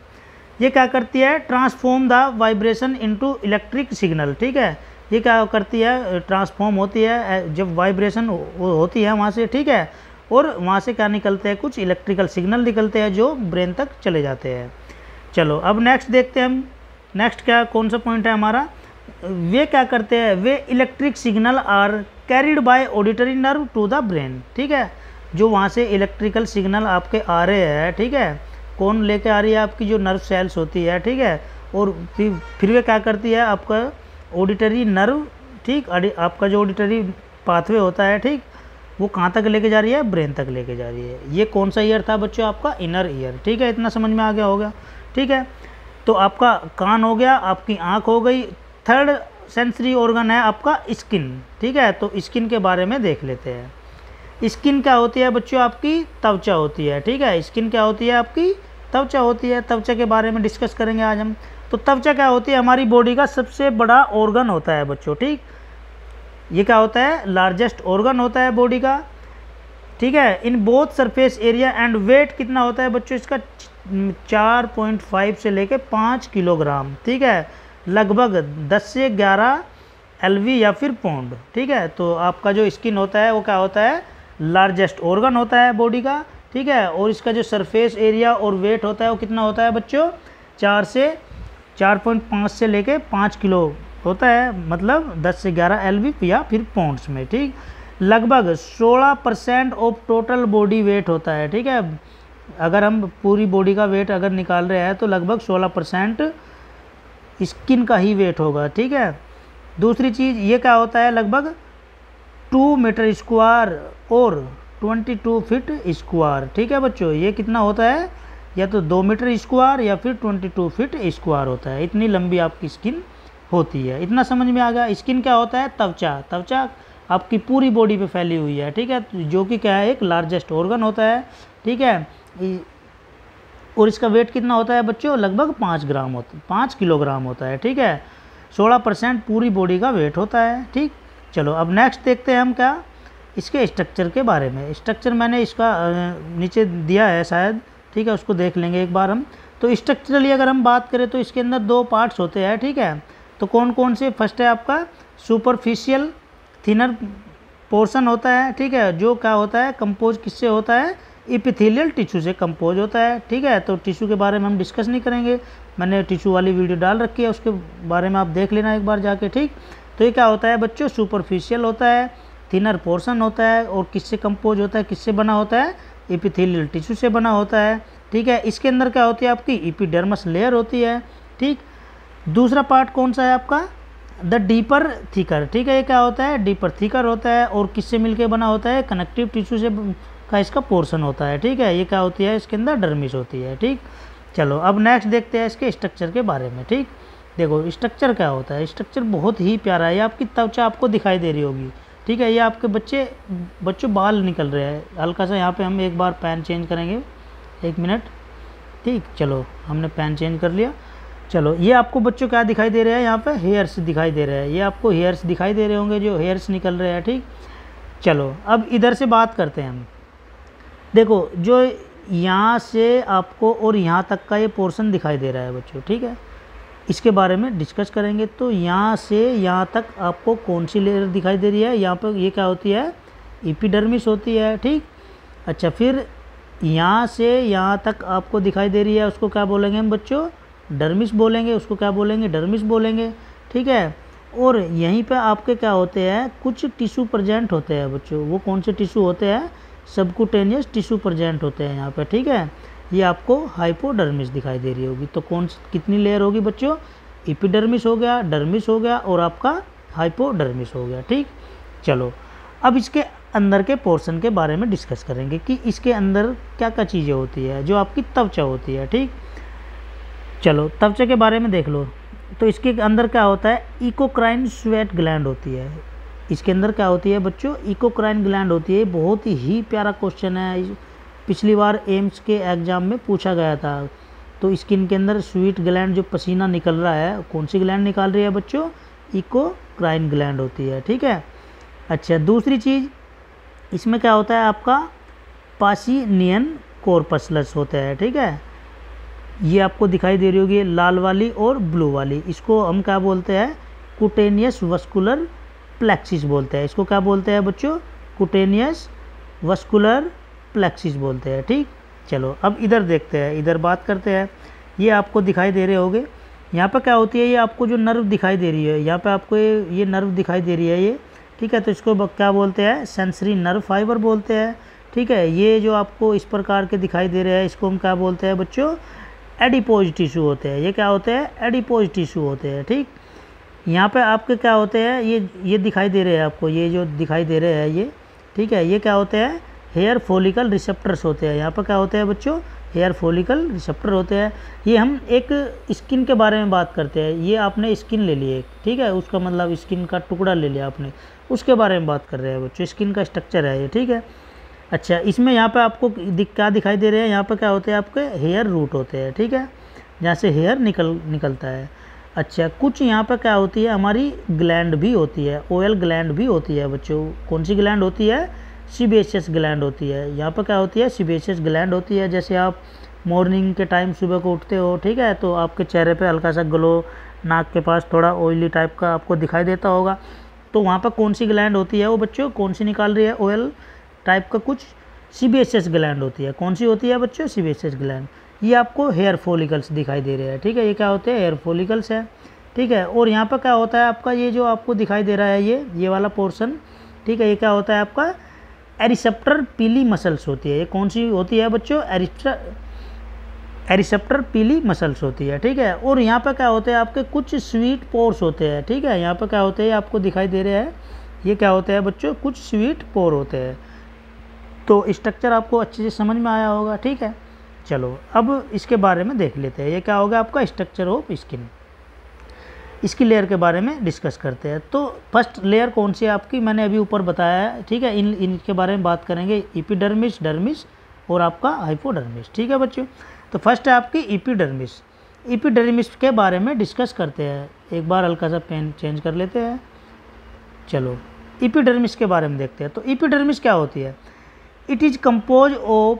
ये क्या करती है, transform the vibration into electric signal. ठीक है, ये क्या करती है, ट्रांसफॉर्म होती है, जब वाइब्रेशन होती है वहाँ से। ठीक है, और वहाँ से क्या निकलते हैं, कुछ इलेक्ट्रिकल सिग्नल निकलते हैं जो ब्रेन तक चले जाते हैं। चलो अब नेक्स्ट देखते हैं हम, नेक्स्ट क्या कौन सा पॉइंट है हमारा, वे क्या करते हैं, वे electric signal are carried by auditory nerve to the brain. ठीक है, जो वहाँ से इलेक्ट्रिकल सिग्नल आपके आ रहे हैं, ठीक है, कौन लेके आ रही है, आपकी जो नर्व सेल्स होती है। ठीक है, और फिर वे क्या करती है, आपका ऑडिटरी नर्व, ठीक, आपका जो ऑडिटरी पाथवे होता है, ठीक, वो कहाँ तक लेके जा रही है, ब्रेन तक लेके जा रही है। ये कौन सा ईयर था बच्चों, आपका इनर ईयर। ठीक है, इतना समझ में आ गया होगा। ठीक है, तो आपका कान हो गया, आपकी आँख हो गई। थर्ड सेंसरी ऑर्गन है आपका स्किन। ठीक है, तो स्किन के बारे में देख लेते हैं। स्किन क्या होती है बच्चों, आपकी त्वचा होती है। ठीक है, स्किन क्या होती है, आपकी त्वचा होती है। त्वचा के बारे में डिस्कस करेंगे आज हम। तो त्वचा क्या होती है, हमारी बॉडी का सबसे बड़ा ऑर्गन होता है बच्चों। ठीक, ये क्या होता है, लार्जेस्ट ऑर्गन होता है बॉडी का। ठीक है, in both surface area and weight कितना होता है बच्चों इसका, 4.5 से लेके 5 किलोग्राम। ठीक है, लगभग 10 से 11 LV या फिर पाउंड। ठीक है, तो आपका जो स्किन होता है वो क्या होता है, लार्जेस्ट ऑर्गन होता है बॉडी का। ठीक है, और इसका जो सरफेस एरिया और वेट होता है वो कितना होता है बच्चों, 4.5 से लेके 5 किलो होता है, मतलब 10 से 11 LV या फिर पाउंड्स में। ठीक, लगभग 16% ऑफ टोटल बॉडी वेट होता है। ठीक है, अगर हम पूरी बॉडी का वेट अगर निकाल रहे हैं तो लगभग 16% स्किन का ही वेट होगा। ठीक है, दूसरी चीज़ ये क्या होता है, लगभग 2 मीटर स्क्वायर और 22 फीट स्क्वायर। ठीक है बच्चों, ये कितना होता है, या तो 2 मीटर स्क्वायर या फिर 22 फीट स्क्वायर होता है। इतनी लंबी आपकी स्किन होती है। इतना समझ में आ गया। स्किन क्या होता है, त्वचा आपकी पूरी बॉडी पे फैली हुई है। ठीक है, जो कि क्या है, एक लार्जेस्ट ऑर्गन होता है। ठीक है, और इसका वेट कितना होता है बच्चों, लगभग 5 किलोग्राम होता है। ठीक है, 16% पूरी बॉडी का वेट होता है। ठीक, चलो अब नेक्स्ट देखते हैं हम क्या, इसके स्ट्रक्चर के बारे में। स्ट्रक्चर मैंने इसका नीचे दिया है शायद। ठीक है, उसको देख लेंगे एक बार हम। तो स्ट्रक्चरली अगर हम बात करें तो इसके अंदर 2 पार्ट्स होते हैं। ठीक है, तो कौन कौन से, फर्स्ट है आपका सुपरफिशियल थिनर पोर्शन होता है। ठीक है, जो क्या होता है, कंपोज किससे होता है, एपिथेलियल टिश्यू से कंपोज होता है। ठीक है, तो टिश्यू के बारे में हम डिस्कस नहीं करेंगे, मैंने टिश्यू वाली वीडियो डाल रखी है, उसके बारे में आप देख लेना एक बार जाके। ठीक, तो ये क्या होता है बच्चों, सुपरफिशियल होता है। थिनर पोर्शन होता है और किससे कंपोज होता है, किससे बना होता है, एपिथेलियल टिश्यू से बना होता है। ठीक है, इसके अंदर क्या होती है आपकी एपिडर्मस लेयर होती है। ठीक, दूसरा पार्ट कौन सा है आपका, द डीपर थिकर। ठीक है, ये क्या होता है, डीपर थिकर होता है और किससे मिलके बना होता है, कनेक्टिव टिश्यू से का इसका पोर्शन होता है। ठीक है, ये क्या होती है, इसके अंदर डर्मिस होती है। ठीक, चलो अब नेक्स्ट देखते हैं इसके स्ट्रक्चर के बारे में। ठीक, देखो स्ट्रक्चर क्या होता है, स्ट्रक्चर बहुत ही प्यारा है। ये आपकी त्वचा आपको दिखाई दे रही होगी। ठीक है, ये आपके बच्चों बाल निकल रहे हैं हल्का सा। यहाँ पे हम एक बार पेन चेंज करेंगे, 1 मिनट। ठीक, चलो हमने पेन चेंज कर लिया। चलो ये आपको बच्चों क्या दिखाई दे रहे हैं, यहाँ पे हेयर्स दिखाई दे रहे हैं। ये आपको हेयर्स दिखाई दे रहे होंगे, जो हेयर्स निकल रहे हैं। ठीक, चलो अब इधर से बात करते हैं हम। देखो जो यहाँ से आपको और यहाँ तक का ये पोर्शन दिखाई दे रहा है बच्चों। ठीक है, इसके बारे में डिस्कस करेंगे। तो यहाँ से यहाँ तक आपको कौन सी लेयर दिखाई दे रही है, यहाँ पर ये क्या होती है, एपिडर्मिस होती है। ठीक, अच्छा फिर यहाँ से यहाँ तक आपको दिखाई दे रही है, उसको क्या बोलेंगे हम बच्चों, डर्मिस बोलेंगे। उसको क्या बोलेंगे, डर्मिस बोलेंगे। ठीक है, और यहीं पे आपके क्या होते हैं, कुछ टिश्यू प्रेजेंट होते हैं बच्चों। वो कौन से टिश्यू होते हैं, सबक्यूटेनियस टिश्यू प्रेजेंट होते हैं यहाँ पे। ठीक है, ये आपको हाइपोडर्मिस दिखाई दे रही होगी। तो कौन कितनी लेयर होगी बच्चों, एपिडर्मिस हो गया, डर्मिस हो गया और आपका हाइपोडर्मिस हो गया। ठीक, चलो अब इसके अंदर के पोर्शन के बारे में डिस्कस करेंगे कि इसके अंदर क्या क्या चीज़ें होती है, जो आपकी त्वचा होती है। ठीक, चलो त्वचा के बारे में देख लो। तो इसके अंदर क्या होता है, इकोक्राइन स्वेट ग्लैंड होती है। इसके अंदर क्या होती है बच्चों, इकोक्राइन ग्लैंड होती है। बहुत ही प्यारा क्वेश्चन है, पिछली बार एम्स के एग्ज़ाम में पूछा गया था। तो स्किन के अंदर स्वीट ग्लैंड जो पसीना निकल रहा है, कौन सी ग्लैंड निकाल रही है बच्चों, इकोक्राइन ग्लैंड होती है। ठीक है, अच्छा दूसरी चीज़ इसमें क्या होता है आपका, पासिनियन कॉर्पसलस होता है। ठीक है, ये आपको दिखाई दे रही होगी लाल वाली और ब्लू वाली। इसको हम क्या बोलते हैं, कुटेनियस वस्कुलर प्लेक्सिस बोलते हैं। इसको क्या बोलते हैं बच्चों, कुटेनियस वस्कुलर प्लेक्सिस बोलते हैं। ठीक, चलो अब इधर देखते हैं, इधर बात करते हैं। ये आपको दिखाई दे रहे होंगे, यहाँ पे क्या होती है, ये आपको जो नर्व दिखाई दे रही है, यहाँ पे आपको ये नर्व दिखाई दे रही है ये। ठीक है, तो इसको क्या बोलते हैं, सेंसरी नर्व फाइबर बोलते हैं। ठीक है, ये जो आपको इस प्रकार के दिखाई दे रहे हैं, इसको हम क्या बोलते हैं बच्चों, एडिपोज टिश्यू होते हैं। ये क्या होते हैं, एडिपोज टिश्यू होते हैं। ठीक, यहाँ पे आपके क्या होते हैं, ये दिखाई दे रहे हैं आपको, ये जो दिखाई दे रहे हैं ये। ठीक है, ये क्या होते हैं, हेयर फॉलिकल रिसेप्टर्स होते हैं। यहाँ पर क्या होते हैं बच्चों, हेयर फॉलिकल रिसेप्टर होते हैं। ये हम एक स्किन के बारे में बात करते हैं। ये आपने स्किन ले ली एक, ठीक है, उसका मतलब स्किन का टुकड़ा ले लिया आपने, उसके बारे में बात कर रहे हैं बच्चों। स्किन का स्ट्रक्चर है ये। ठीक है, अच्छा इसमें यहाँ पे आपको क्या दिखाई दे रहे हैं, यहाँ पे क्या होते हैं आपके हेयर रूट होते हैं। ठीक है, जहाँ से हेयर निकलता है। अच्छा कुछ यहाँ पे क्या होती है, हमारी ग्लैंड भी होती है, ऑयल ग्लैंड भी होती है बच्चों। कौन सी ग्लैंड होती है, सीबेशियस ग्लैंड होती है। यहाँ पर क्या होती है, सीबेशियस ग्लैंड होती है। जैसे आप मॉर्निंग के टाइम सुबह को उठते हो, ठीक है, तो आपके चेहरे पे हल्का सा ग्लो, नाक के पास थोड़ा ऑयली टाइप का आपको दिखाई देता होगा। तो वहाँ पर कौन सी ग्लैंड होती है वो बच्चों, कौन सी निकाल रही है, ऑयल टाइप का कुछ सीबेशियस ग्लैंड होती है। कौन सी होती है बच्चों, सीबेशियस ग्लैंड। ये आपको हेयर फॉलिकल्स दिखाई दे रहे हैं। ठीक है, ये क्या होते हैं, हेयर फॉलिकल्स है। ठीक है, और यहाँ पर क्या होता है आपका, ये जो आपको दिखाई दे रहा है ये वाला पोर्शन, ठीक है, ये क्या होता है आपका, एरिसेप्टर पीली मसल्स होती है। ये कौन सी होती है बच्चों, एरिसेप्टर पीली मसल्स होती है। ठीक है, और यहाँ पे क्या होते हैं आपके कुछ स्वीट पोर्स होते हैं। ठीक है, यहाँ पे क्या होते हैं आपको दिखाई दे रहे हैं, ये क्या होते हैं बच्चों, कुछ स्वीट पोर होते हैं। तो स्ट्रक्चर आपको अच्छे से समझ में आया होगा। ठीक है, चलो अब इसके बारे में देख लेते हैं। ये क्या होगा आपका, स्ट्रक्चर ऑफ स्किन। इसकी लेयर के बारे में डिस्कस करते हैं। तो फर्स्ट लेयर कौन सी है आपकी, मैंने अभी ऊपर बताया है। ठीक है, इनके बारे में बात करेंगे, एपिडर्मिस, डर्मिस और आपका हाइपोडर्मिस। ठीक है बच्चों, तो फर्स्ट है आपकी एपिडर्मिस। एपिडर्मिस के बारे में डिस्कस करते हैं। एक बार हल्का सा पेन चेंज कर लेते हैं। चलो एपिडर्मिस के बारे में देखते हैं। तो एपिडर्मिस क्या होती है, it is compose of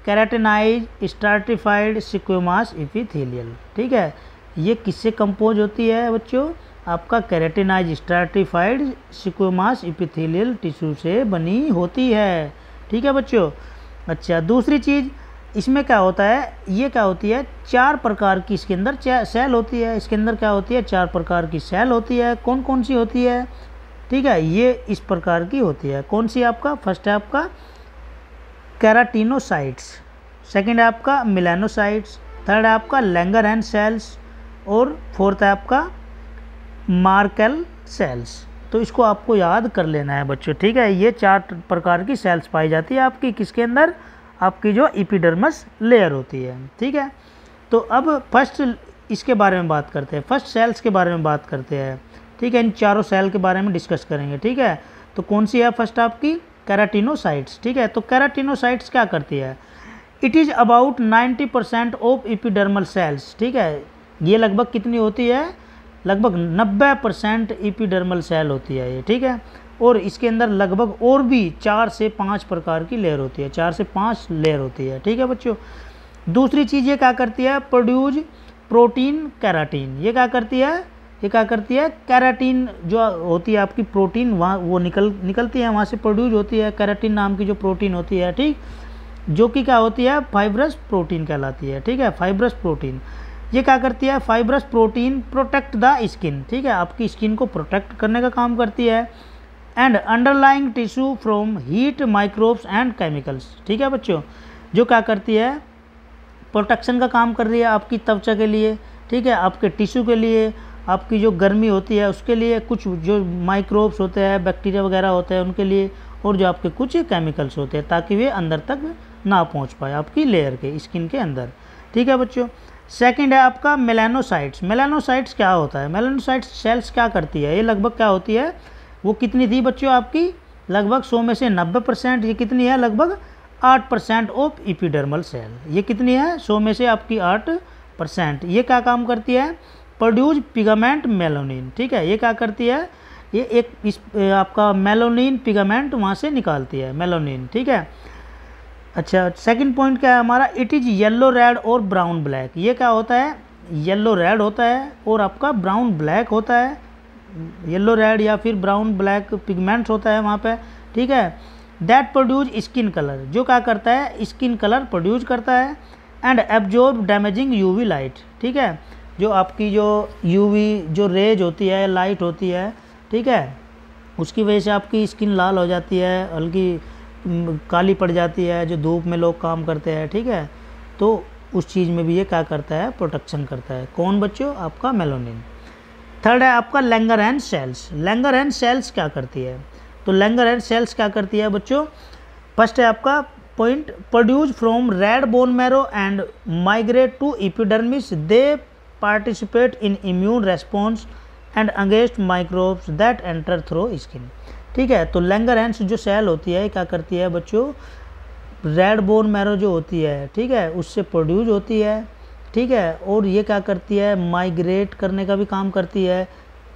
keratinize stratified squamous epithelial. ठीक है, ये किससे कंपोज होती है बच्चों, आपका keratinize stratified squamous epithelial tissue से बनी होती है। ठीक है बच्चों, अच्छा दूसरी चीज़ इसमें क्या होता है, ये क्या होती है, 4 प्रकार की इसके अंदर सेल होती है। इसके अंदर क्या होती है, 4 प्रकार की सेल होती है। कौन कौन सी होती है, ठीक है, ये इस प्रकार की होती है। कौन सी आपका, फर्स्ट है आपका केराटिनोसाइट्स, सेकंड है आपका मेलानोसाइट्स, थर्ड है आपका लैंगरहैंस सेल्स और फोर्थ है आपका मार्केल सेल्स। तो इसको आपको याद कर लेना है बच्चों, ठीक है। ये 4 प्रकार की सेल्स पाई जाती है आपकी किसके अंदर, आपकी जो एपिडर्मस लेयर होती है, ठीक है। तो अब फर्स्ट इसके बारे में बात करते हैं, फर्स्ट सेल्स के बारे में बात करते हैं, ठीक है। इन चारों सेल के बारे में डिस्कस करेंगे, ठीक है। तो कौन सी है फर्स्ट आपकी, केराटिनोसाइट्स, ठीक है। तो केराटिनोसाइट्स क्या करती है, it is about 90% of epidermal cells, ठीक है। ये लगभग कितनी होती है, लगभग 90% एपिडर्मल सेल होती है ये, ठीक है। और इसके अंदर लगभग और भी 4 से 5 प्रकार की लेयर होती है, 4 से 5 लेयर होती है, ठीक है बच्चों। दूसरी चीज़ ये क्या करती है, प्रोड्यूस प्रोटीन केराटिन, ये क्या करती है, ये क्या करती है, केराटिन जो होती है आपकी प्रोटीन, वहाँ वो निकलती है, वहाँ से प्रोड्यूस होती है केराटिन नाम की जो प्रोटीन होती है, ठीक, जो कि क्या होती है, फाइब्रस प्रोटीन कहलाती है, ठीक है। फाइब्रस प्रोटीन ये क्या करती है, fibrous protein protect the skin, ठीक है, आपकी स्किन को प्रोटेक्ट करने का काम करती है, and underlying tissue from heat microbes and chemicals, ठीक है बच्चों। जो क्या करती है, प्रोटेक्शन का काम कर रही है आपकी त्वचा के लिए, ठीक है, आपके टिश्यू के लिए, आपकी जो गर्मी होती है उसके लिए, कुछ जो माइक्रोब्स होते हैं, बैक्टीरिया वगैरह होते हैं उनके लिए, और जो आपके कुछ केमिकल्स होते हैं ताकि वे अंदर तक ना पहुंच पाए आपकी लेयर के स्किन के अंदर, ठीक है बच्चों। सेकंड है आपका मेलानोसाइट्स। मेलानोसाइट्स क्या होता है, मेलानोसाइट्स सेल्स क्या करती है, ये लगभग क्या होती है, वो कितनी थी बच्चों आपकी, लगभग 100 में से 90%, ये कितनी है, लगभग 8% ऑफ एपिडर्मल सेल, ये कितनी है, 100 में से आपकी 8%। ये क्या काम करती है, प्रोड्यूस पिगमेंट मेलानिन, ठीक है। ये क्या करती है, ये एक इस आपका मेलानिन पिगमेंट वहाँ से निकालती है, मेलानिन, ठीक है। अच्छा, सेकंड पॉइंट क्या है हमारा, इट इज़ येलो रेड और ब्राउन ब्लैक। ये क्या होता है, येलो रेड होता है और आपका ब्राउन ब्लैक होता है, येलो रेड या फिर ब्राउन ब्लैक पिगमेंट्स होता है वहाँ पे, ठीक है। दैट प्रोड्यूस स्किन कलर, जो क्या करता है, स्किन कलर प्रोड्यूस करता है, and absorb damaging UV light, ठीक है। जो आपकी जो यूवी जो रेज होती है, लाइट होती है, ठीक है, उसकी वजह से आपकी स्किन लाल हो जाती है, हल्की काली पड़ जाती है, जो धूप में लोग काम करते हैं, ठीक है। तो उस चीज़ में भी ये क्या करता है, प्रोटेक्शन करता है। कौन बच्चों, आपका मेलानिन। थर्ड है आपका लैंगरहैंस सेल्स। लैंगरहैंस सेल्स क्या करती है, तो लैंगरहैंस सेल्स क्या करती है बच्चों, फर्स्ट है आपका point, produce from red bone marrow and migrate to epidermis, they participate in immune response and against microbes that enter through skin, ठीक है। तो लैंगरहैंस जो सेल होती है क्या करती है बच्चों, रेड बोन मैरो जो होती है, ठीक है, उससे प्रोड्यूस होती है, ठीक है। और ये क्या करती है, माइग्रेट करने का भी काम करती है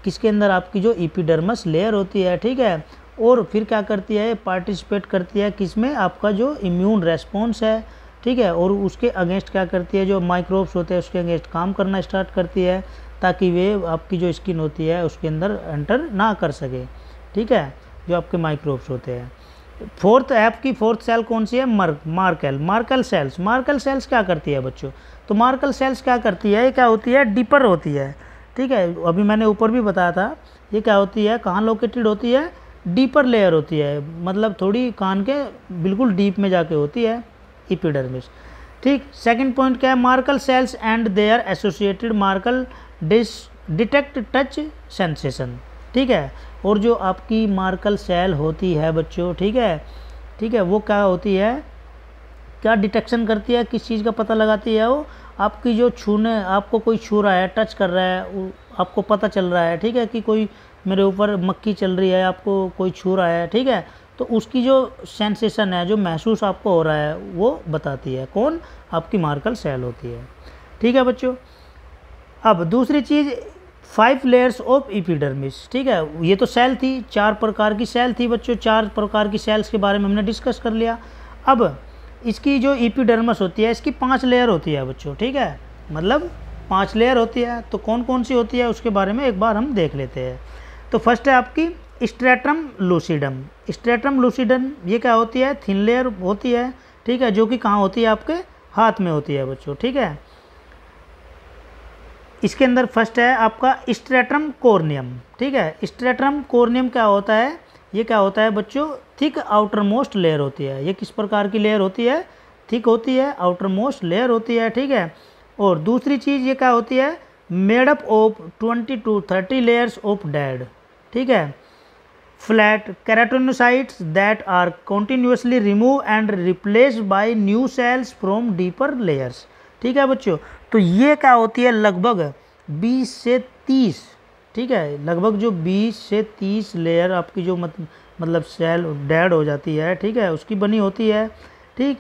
किसके अंदर, आपकी जो एपिडर्मस लेयर होती है, ठीक है। और फिर क्या करती है, पार्टिसिपेट करती है किसमें, आपका जो इम्यून रेस्पॉन्स है, ठीक है। और उसके अगेंस्ट क्या करती है, जो माइक्रोब्स होते हैं उसके अगेंस्ट काम करना स्टार्ट करती है ताकि वे आपकी जो स्किन होती है उसके अंदर एंटर ना कर सके, ठीक है, जो आपके माइक्रोब्स होते हैं। फोर्थ ऐप की फोर्थ सेल कौन सी है, मार्केल सेल्स। मार्केल सेल्स क्या करती है बच्चों, तो मार्केल सेल्स क्या करती है, ये क्या होती है, डीपर होती है, ठीक है। अभी मैंने ऊपर भी बताया था, ये क्या होती है, कहाँ लोकेटेड होती है, डीपर लेयर होती है, मतलब थोड़ी कान के बिल्कुल डीप में जाके होती है एपिडर्मिस, ठीक। सेकंड पॉइंट क्या है, Merkel cells and their associated Merkel detect touch sensation, ठीक है। और जो आपकी मार्केल सेल होती है बच्चों, ठीक है, वो क्या होती है, क्या डिटेक्शन करती है, किस चीज़ का पता लगाती है, वो आपकी जो छूने, आपको कोई छू रहा है, टच कर रहा है, आपको पता चल रहा है, ठीक है, कि कोई मेरे ऊपर मक्खी चल रही है, आपको कोई छू रहा है, ठीक है। तो उसकी जो सेंसेशन है, जो महसूस आपको हो रहा है, वो बताती है कौन, आपकी मार्केल सेल होती है, ठीक है बच्चों। अब दूसरी चीज़, 5 लेयर्स ऑफ एपिडर्मिस, ठीक है। ये तो सेल थी, 4 प्रकार की सेल थी बच्चों, 4 प्रकार की सेल्स के बारे में हमने डिस्कस कर लिया। अब इसकी जो एपिडर्मिस होती है, इसकी 5 लेयर होती है बच्चों, ठीक है, मतलब 5 लेयर होती है। तो कौन कौन सी होती है उसके बारे में एक बार हम देख लेते हैं। तो फर्स्ट है आपकी स्ट्रेटम लूसिडम। स्ट्रेटम लूसिडम ये क्या होती है, थिन लेयर होती है, ठीक है, जो कि कहाँ होती है, आपके हाथ में होती है बच्चों, ठीक है। इसके अंदर फर्स्ट है आपका स्ट्रेटम कोर्नियम। ठीक है, स्ट्रेटम कोर्नियम क्या होता है, ये क्या होता है बच्चों, थिक आउटर मोस्ट लेयर होती है। ये किस प्रकार की लेयर होती है, थिक होती है, आउटर मोस्ट लेयर होती है। ठीक है, और दूसरी चीज़ ये क्या होती है, made up of 20 to 30 layers of dead. ठीक है, flat keratinocytes that are continuously remove and replaced by new cells from deeper layers. ठीक है बच्चों, तो ये क्या होती है, लगभग 20 से 30, ठीक है, लगभग जो 20 से 30 लेयर आपकी जो मतलब सेल डेड हो जाती है, ठीक है, उसकी बनी होती है। ठीक,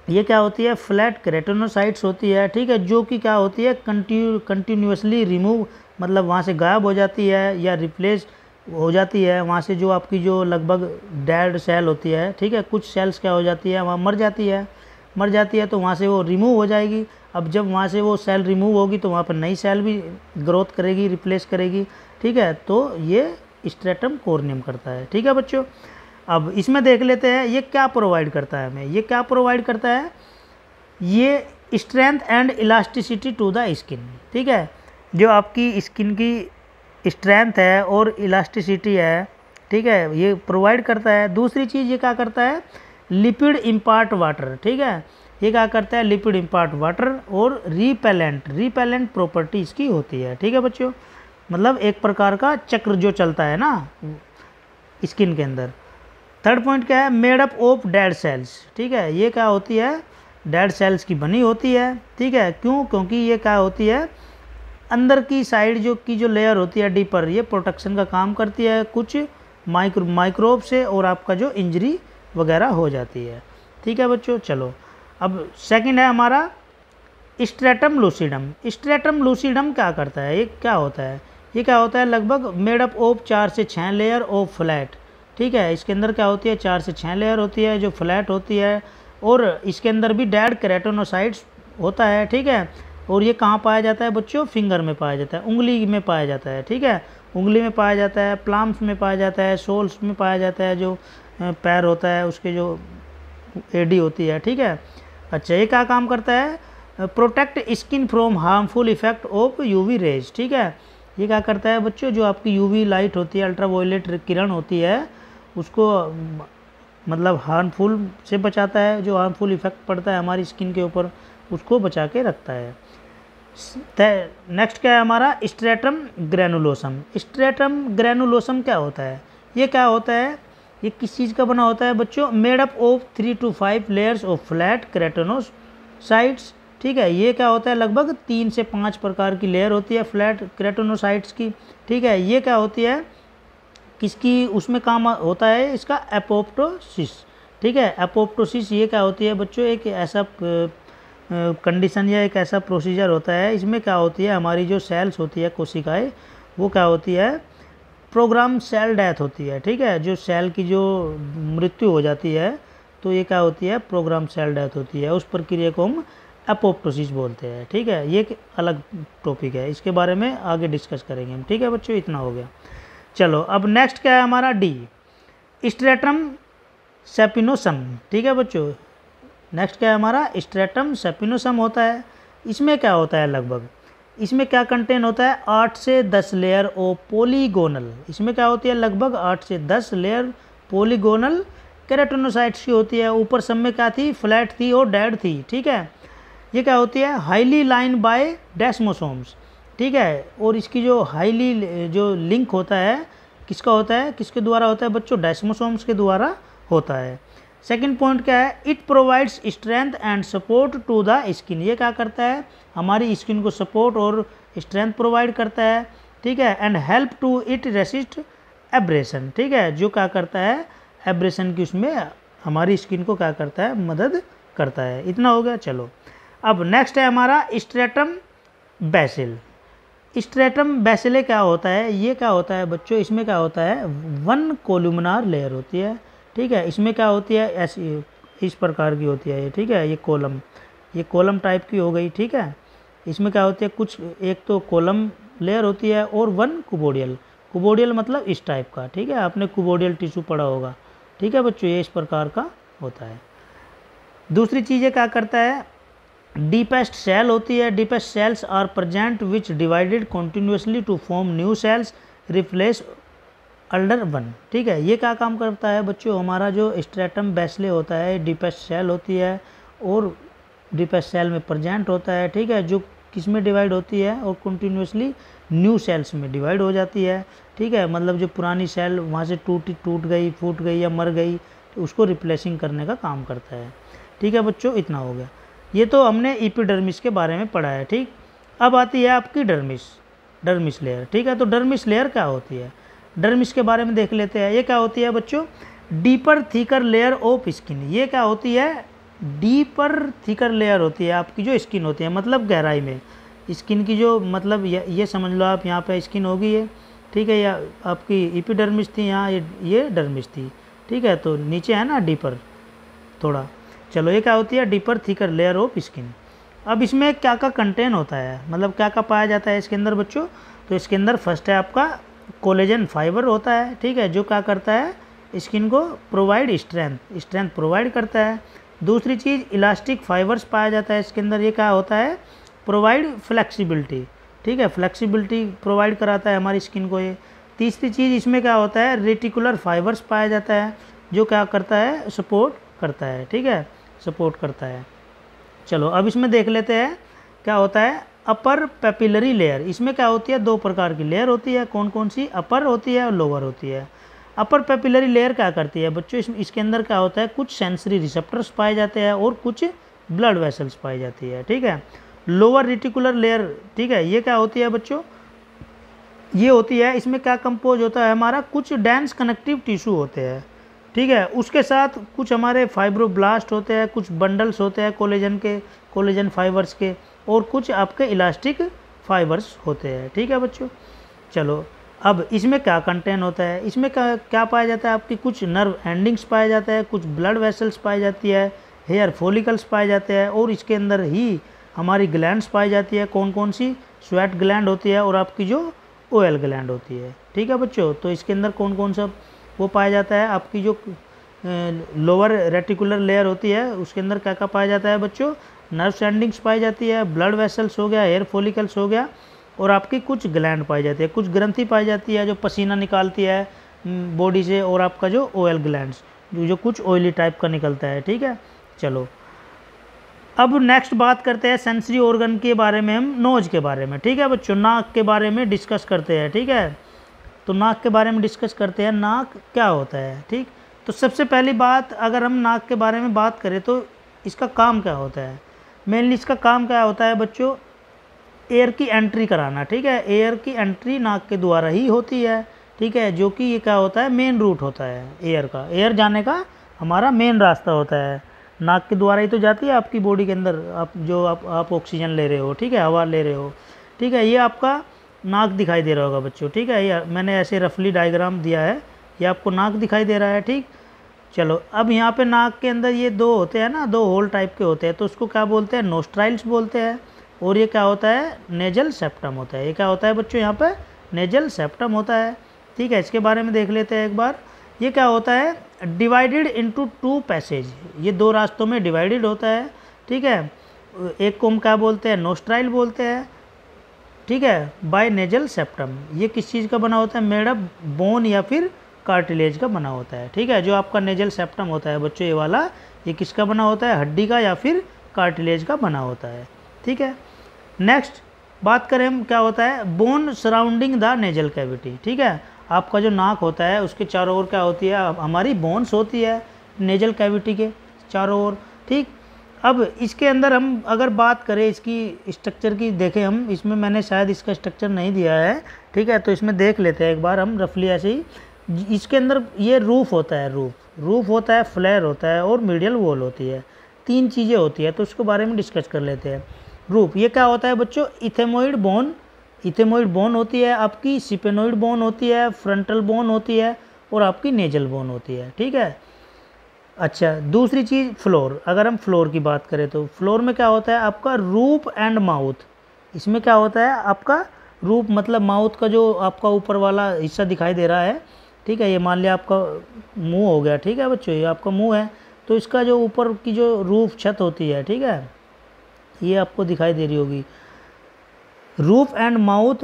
ये क्या होती है, फ्लैट केराटिनोसाइट्स होती है। ठीक है, जो कि क्या होती है, कंटिन्यूसली रिमूव, मतलब वहाँ से गायब हो जाती है या रिप्लेस हो जाती है। वहाँ से जो आपकी जो लगभग डेड सेल होती है, ठीक है, कुछ सेल्स क्या हो जाती है, वहाँ मर जाती है, तो वहाँ से वो रिमूव हो जाएगी। अब जब वहाँ से वो सेल रिमूव होगी तो वहाँ पर नई सेल भी ग्रोथ करेगी, रिप्लेस करेगी। ठीक है, तो ये स्ट्रेटम कोर्नियम करता है। ठीक है बच्चों, अब इसमें देख लेते हैं ये क्या प्रोवाइड करता है हमें। ये क्या प्रोवाइड करता है, ये strength and elasticity to the skin. ठीक है, जो आपकी स्किन की स्ट्रेंथ है और इलास्टिसिटी है, ठीक है, ये प्रोवाइड करता है। दूसरी चीज़ ये क्या करता है, लिपिड इम्पार्ट वाटर। ठीक है, ये क्या करता है, लिपिड इम्पार्ट वाटर और रिपेलेंट प्रॉपर्टी इसकी होती है। ठीक है बच्चों, मतलब एक प्रकार का चक्र जो चलता है ना स्किन के अंदर। थर्ड पॉइंट क्या है, made up of dead cells. ठीक है, ये क्या होती है, डेड सेल्स की बनी होती है। ठीक है, क्यों, क्योंकि ये क्या होती है, अंदर की साइड जो लेयर होती है डीपर, ये प्रोटेक्शन का काम करती है कुछ माइक्रोब से, और आपका जो इंजरी वगैरह हो जाती है। ठीक है बच्चों, चलो अब सेकंड है हमारा स्ट्रेटम लूसिडम। स्ट्रेटम लूसिडम क्या करता है, ये क्या होता है, ये क्या होता है, लगभग मेड अप ऑफ 4 से 6 लेयर ऑफ फ्लैट। ठीक है, इसके अंदर क्या होती है, 4 से 6 लेयर होती है जो फ्लैट होती है, और इसके अंदर भी डेड केराटिनोसाइट्स होता है। ठीक है, और ये कहाँ पाया जाता है बच्चों, फिंगर में पाया जाता है, उंगली में पाया जाता है। ठीक है, उंगली में पाया जाता है, प्लाम्स में पाया जाता है, सोल्स में पाया जाता है, जो पैर होता है उसके जो एडी होती है। ठीक है, अच्छा, ये क्या काम करता है, protect skin from harmful effect of UV rays. ठीक है, ये क्या करता है बच्चों, जो आपकी यूवी लाइट होती है, अल्ट्रावायलेट किरण होती है, उसको मतलब हार्मफुल से बचाता है, जो हार्मफुल इफेक्ट पड़ता है हमारी स्किन के ऊपर उसको बचा के रखता है। नेक्स्ट क्या है हमारा, स्ट्रेटम ग्रेनुलोसम। स्ट्रेटम ग्रेनुलोसम क्या होता है, ये क्या होता है, ये किस चीज़ का बना होता है बच्चों, made up of 3 to 5 layers of flat keratinocytes. ठीक है, ये क्या होता है, लगभग 3 से 5 प्रकार की लेयर होती है फ्लैट केराटिनोसाइट्स की। ठीक है, ये क्या होती है, किसकी उसमें काम होता है, इसका एपोप्टोसिस। ठीक है, एपोप्टोसिस ये क्या होती है बच्चों, एक ऐसा कंडीशन या एक ऐसा प्रोसीजर होता है, इसमें क्या होती है, हमारी जो सेल्स होती है कोशिकाएं, वो क्या होती है, प्रोग्राम सेल डेथ होती है। ठीक है, जो सेल की जो मृत्यु हो जाती है, तो ये क्या होती है, प्रोग्राम सेल डेथ होती है, उस प्रक्रिया को हम एपोप्टोसिस बोलते हैं। ठीक है, ये एक अलग टॉपिक है, इसके बारे में आगे डिस्कस करेंगे हम। ठीक है बच्चों, इतना हो गया। चलो अब नेक्स्ट क्या है हमारा, डी स्ट्रेटम सेपिनोसम। ठीक है बच्चों, नेक्स्ट क्या है हमारा, स्ट्रेटम सेपिनोसम होता है। इसमें क्या होता है, लगभग इसमें क्या कंटेन होता है, 8 से 10 लेयर ओ पॉलीगोनल। इसमें क्या होती है, लगभग 8 से 10 लेयर पॉलीगोनल केराटिनोसाइट्स की होती है। ऊपर सब में क्या थी, फ्लैट थी और डेड थी। ठीक है, ये क्या होती है, हाईली लाइन बाय डेस्मोसोम्स। ठीक है, और इसकी जो हाईली जो लिंक होता है, किसका होता है, किसके द्वारा होता है बच्चों, डेस्मोसोम्स के द्वारा होता है। सेकंड पॉइंट क्या है, it provides strength and support to the skin. ये क्या करता है, हमारी स्किन को सपोर्ट और स्ट्रेंथ प्रोवाइड करता है। ठीक है, and help to it resist abrasion. ठीक है, जो क्या करता है, एब्रेशन की उसमें हमारी स्किन को क्या करता है, मदद करता है। इतना हो गया। चलो अब नेक्स्ट है हमारा स्ट्रेटम बेसिल। स्ट्रेटम बेसिले क्या होता है, ये क्या होता है बच्चों, इसमें क्या होता है, 1 कोलुमनार लेयर होती है। ठीक है, इसमें क्या होती है, ऐसी इस प्रकार की होती है ये। ठीक है, ये कॉलम टाइप की हो गई। ठीक है, इसमें क्या होती है, कुछ एक तो कॉलम लेयर होती है और 1 कुबोडियल मतलब इस टाइप का। ठीक है, आपने कुबोडियल टिश्यू पढ़ा होगा। ठीक है बच्चों, ये इस प्रकार का होता है। दूसरी चीज़ें क्या करता है, डीपेस्ट सेल होती है, deepest cells are present which divided continuously to form new cells replace older one. ठीक है, ये क्या काम करता है बच्चों, हमारा जो स्ट्रेटम बेसले होता है डीपेस्ट सेल होती है और डीपेस्ट सेल में प्रेजेंट होता है। ठीक है, जो किस में डिवाइड होती है और कंटिन्यूसली न्यू सेल्स में डिवाइड हो जाती है। ठीक है, मतलब जो पुरानी सेल वहाँ से टूट गई, फूट गई या मर गई, तो उसको रिप्लेसिंग करने का काम करता है। ठीक है बच्चों, इतना हो गया। ये तो हमने एपिडर्मिस के बारे में पढ़ा है। ठीक, अब आती है आपकी डर्मिस लेयर। ठीक है, तो डर्मिस लेयर क्या होती है, डर्मिस के बारे में देख लेते हैं। ये क्या होती है बच्चों, deeper thicker layer of skin. ये क्या होती है, डीपर थिकर लेयर होती है आपकी जो स्किन होती है, मतलब गहराई में स्किन की जो, मतलब ये समझ लो आप, यहाँ पे स्किन होगी ये। ठीक है, या आपकी एपिडर्मिस थी यहाँ, ये डर्मिस थी। ठीक है, तो नीचे है ना डीपर थोड़ा। चलो, ये क्या होती है, deeper thicker layer of skin. अब इसमें क्या क्या कंटेन होता है, मतलब क्या क्या पाया जाता है इसके अंदर बच्चों, तो इसके अंदर फर्स्ट है आपका कोलेजन फाइबर होता है। ठीक है, जो क्या करता है स्किन को प्रोवाइड स्ट्रेंथ प्रोवाइड करता है। दूसरी चीज़ इलास्टिक फाइबर्स पाया जाता है इसके अंदर, ये क्या होता है, प्रोवाइड फ्लेक्सिबिलिटी। ठीक है, फ्लेक्सिबिलिटी प्रोवाइड कराता है हमारी स्किन को ये। तीसरी चीज़ इसमें क्या होता है, रेटिकुलर फाइबर्स पाया जाता है, जो क्या करता है, सपोर्ट करता है। ठीक है, सपोर्ट करता है। चलो, अब इसमें देख लेते हैं क्या होता है, अपर पेपिलरी लेयर। इसमें क्या होती है, दो प्रकार की लेयर होती है। कौन कौन सी, अपर होती है और लोअर होती है। अपर पेपिलरी लेयर क्या करती है बच्चों, इसके अंदर क्या होता है, कुछ सेंसरी रिसेप्टर्स पाए जाते हैं और कुछ ब्लड वेसल्स पाई जाती है। ठीक है, लोअर रेटिकुलर लेयर, ठीक है, ये क्या होती है बच्चों, ये होती है, इसमें क्या कंपोज होता है हमारा, कुछ डेंस कनेक्टिव टिश्यू होते हैं। ठीक है, उसके साथ कुछ हमारे फाइब्रोब्लास्ट होते हैं, कुछ बंडल्स होते हैं कोलेजन फाइबर्स के, और कुछ आपके इलास्टिक फाइबर्स होते हैं। ठीक है बच्चों, चलो अब इसमें क्या कंटेन होता है, इसमें क्या पाया जाता है, आपकी कुछ नर्व एंडिंग्स पाया जाता है, कुछ ब्लड वेसल्स पाई जाती है, हेयर फॉलिकल्स पाए जाते हैं, और इसके अंदर ही हमारी ग्लैंड्स पाई जाती है। कौन कौन सी, स्वेट ग्लैंड होती है और आपकी जो ऑयल ग्लैंड होती है। ठीक है बच्चों, तो इसके अंदर कौन कौन सा वो पाया जाता है, आपकी जो लोअर रेटिकुलर लेयर होती है उसके अंदर क्या क्या पाया जाता है बच्चों, नर्व एंडिंग्स पाई जाती है, ब्लड वेसल्स हो गया, हेयर फॉलिकल्स हो गया, और आपकी कुछ ग्लैंड पाई जाती है, कुछ ग्रंथि पाई जाती है जो पसीना निकालती है बॉडी से, और आपका जो ऑयल ग्लैंड्स जो कुछ ऑयली टाइप का निकलता है। ठीक है, चलो अब नेक्स्ट बात करते हैं सेंसरी ऑर्गन के बारे में, हम नोज के बारे में। ठीक है बच्चों, नाक के बारे में डिस्कस करते हैं। ठीक है, तो नाक के बारे में डिस्कस करते हैं, नाक क्या होता है। ठीक, तो सबसे पहली बात अगर हम नाक के बारे में बात करें तो इसका काम क्या होता है, मेनली इसका काम क्या होता है बच्चों, एयर की एंट्री कराना। ठीक है, एयर की एंट्री नाक के द्वारा ही होती है। ठीक है, जो कि ये क्या होता है, मेन रूट होता है एयर का, एयर जाने का हमारा मेन रास्ता होता है, नाक के द्वारा ही तो जाती है आपकी बॉडी के अंदर, आप ऑक्सीजन ले रहे हो। ठीक है, हवा ले रहे हो। ठीक है, ये आपका नाक दिखाई दे रहा होगा बच्चों। ठीक है, ये मैंने ऐसे रफली डायग्राम दिया है, ये आपको नाक दिखाई दे रहा है। ठीक, चलो अब यहाँ पे नाक के अंदर ये दो होते हैं ना, दो होल टाइप के होते हैं, तो उसको क्या बोलते हैं, नोस्ट्राइल्स बोलते हैं, और ये क्या होता है, नेजल सेप्टम होता है। ये क्या होता है बच्चों, यहाँ पे नेजल सेप्टम होता है। ठीक है, इसके बारे में देख लेते हैं एक बार। ये क्या होता है, डिवाइडेड इनटू टू पैसेज, ये दो रास्तों में डिवाइडेड होता है। ठीक है, एक को हम क्या बोलते हैं, नोस्ट्राइल बोलते हैं। ठीक है, बाय नेजल सेप्टम, ये किस चीज़ का बना होता है, मेड अप बोन या फिर कार्टिलेज का बना होता है। ठीक है, जो आपका नेजल सेप्टम होता है बच्चों ये वाला, ये किसका बना होता है, हड्डी का या फिर कार्टिलेज का बना होता है। ठीक है, नेक्स्ट बात करें हम, क्या होता है, bone surrounding the nasal cavity. ठीक है, आपका जो नाक होता है उसके चारों ओर क्या होती है, हमारी बोन्स होती है नेजल कैविटी के चारों ओर। ठीक, अब इसके अंदर हम अगर बात करें इसकी स्ट्रक्चर की, देखें हम, इसमें मैंने शायद इसका स्ट्रक्चर नहीं दिया है। ठीक है, तो इसमें देख लेते हैं एक बार हम रफली ऐसे ही। इसके अंदर ये रूफ होता है, रूफ होता है, फ्लेयर होता है, और मीडियल वॉल होती है, तीन चीज़ें होती है, तो उसके बारे में डिस्कस कर लेते हैं। रूफ, ये क्या होता है बच्चों, इथेमोइड बोन होती है आपकी, सिपेनोइड बोन होती है, फ्रंटल बोन होती है, और आपकी नेजल बोन होती है। ठीक है, अच्छा दूसरी चीज़ फ्लोर, अगर हम फ्लोर की बात करें तो फ्लोर में क्या होता है आपका, रूफ एंड माउथ। इसमें क्या होता है आपका, रूफ मतलब माउथ का जो आपका ऊपर वाला हिस्सा दिखाई दे रहा है। ठीक है, ये मान लिया आपका मुंह हो गया। ठीक है बच्चों, ये आपका मुंह है, तो इसका जो ऊपर की जो रूफ छत होती है, ठीक है, ये आपको दिखाई दे रही होगी। Roof and mouth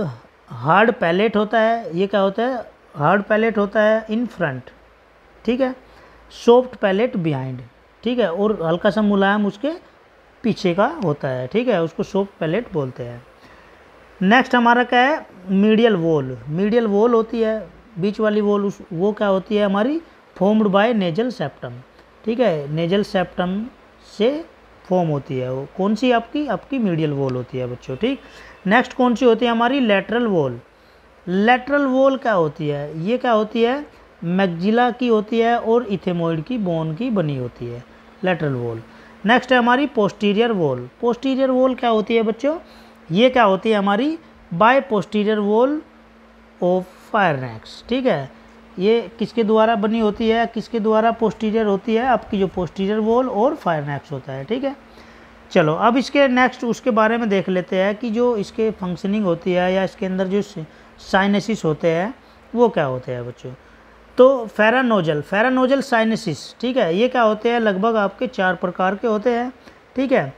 hard palate होता है, ये क्या होता है, हार्ड पैलेट होता है इन फ्रंट, ठीक है, सॉफ्ट पैलेट बिहाइंड, ठीक है, और हल्का सा मुलायम उसके पीछे का होता है, ठीक है, उसको सॉफ्ट पैलेट बोलते हैं। नेक्स्ट हमारा क्या है, मीडियल वॉल। मीडियल वॉल होती है बीच वाली वॉल, वो क्या होती है हमारी, फॉर्म्ड बाय नेजल सेप्टम, ठीक है, नेजल सेप्टम से फॉर्म होती है वो। कौन सी आपकी मीडियल वॉल होती है बच्चों, ठीक। नेक्स्ट कौन सी होती है हमारी, लेटरल वॉल। लेटरल वॉल क्या होती है, ये क्या होती है, मैक्जिला की होती है और इथेमोइड की बोन की बनी होती है लेटरल वॉल। नेक्स्ट है हमारी पोस्टीरियर वॉल। पोस्टीरियर वॉल क्या होती है बच्चों, ये क्या होती है हमारी, बाय पोस्टीरियर वॉल ऑफ फायरनेक्स, ठीक है, ये किसके द्वारा बनी होती है, किसके द्वारा पोस्टीरियर होती है, आपकी जो पोस्टीरियर वॉल और फायरनेक्स होता है, ठीक है। चलो अब इसके नेक्स्ट उसके बारे में देख लेते हैं कि जो इसके फंक्शनिंग होती है या इसके अंदर जो साइनेसिस होते हैं वो क्या होते हैं बच्चों। तो फेरानोजल साइनेसिस, ठीक है, ये क्या होते हैं, लगभग आपके 4 प्रकार के होते हैं, ठीक है।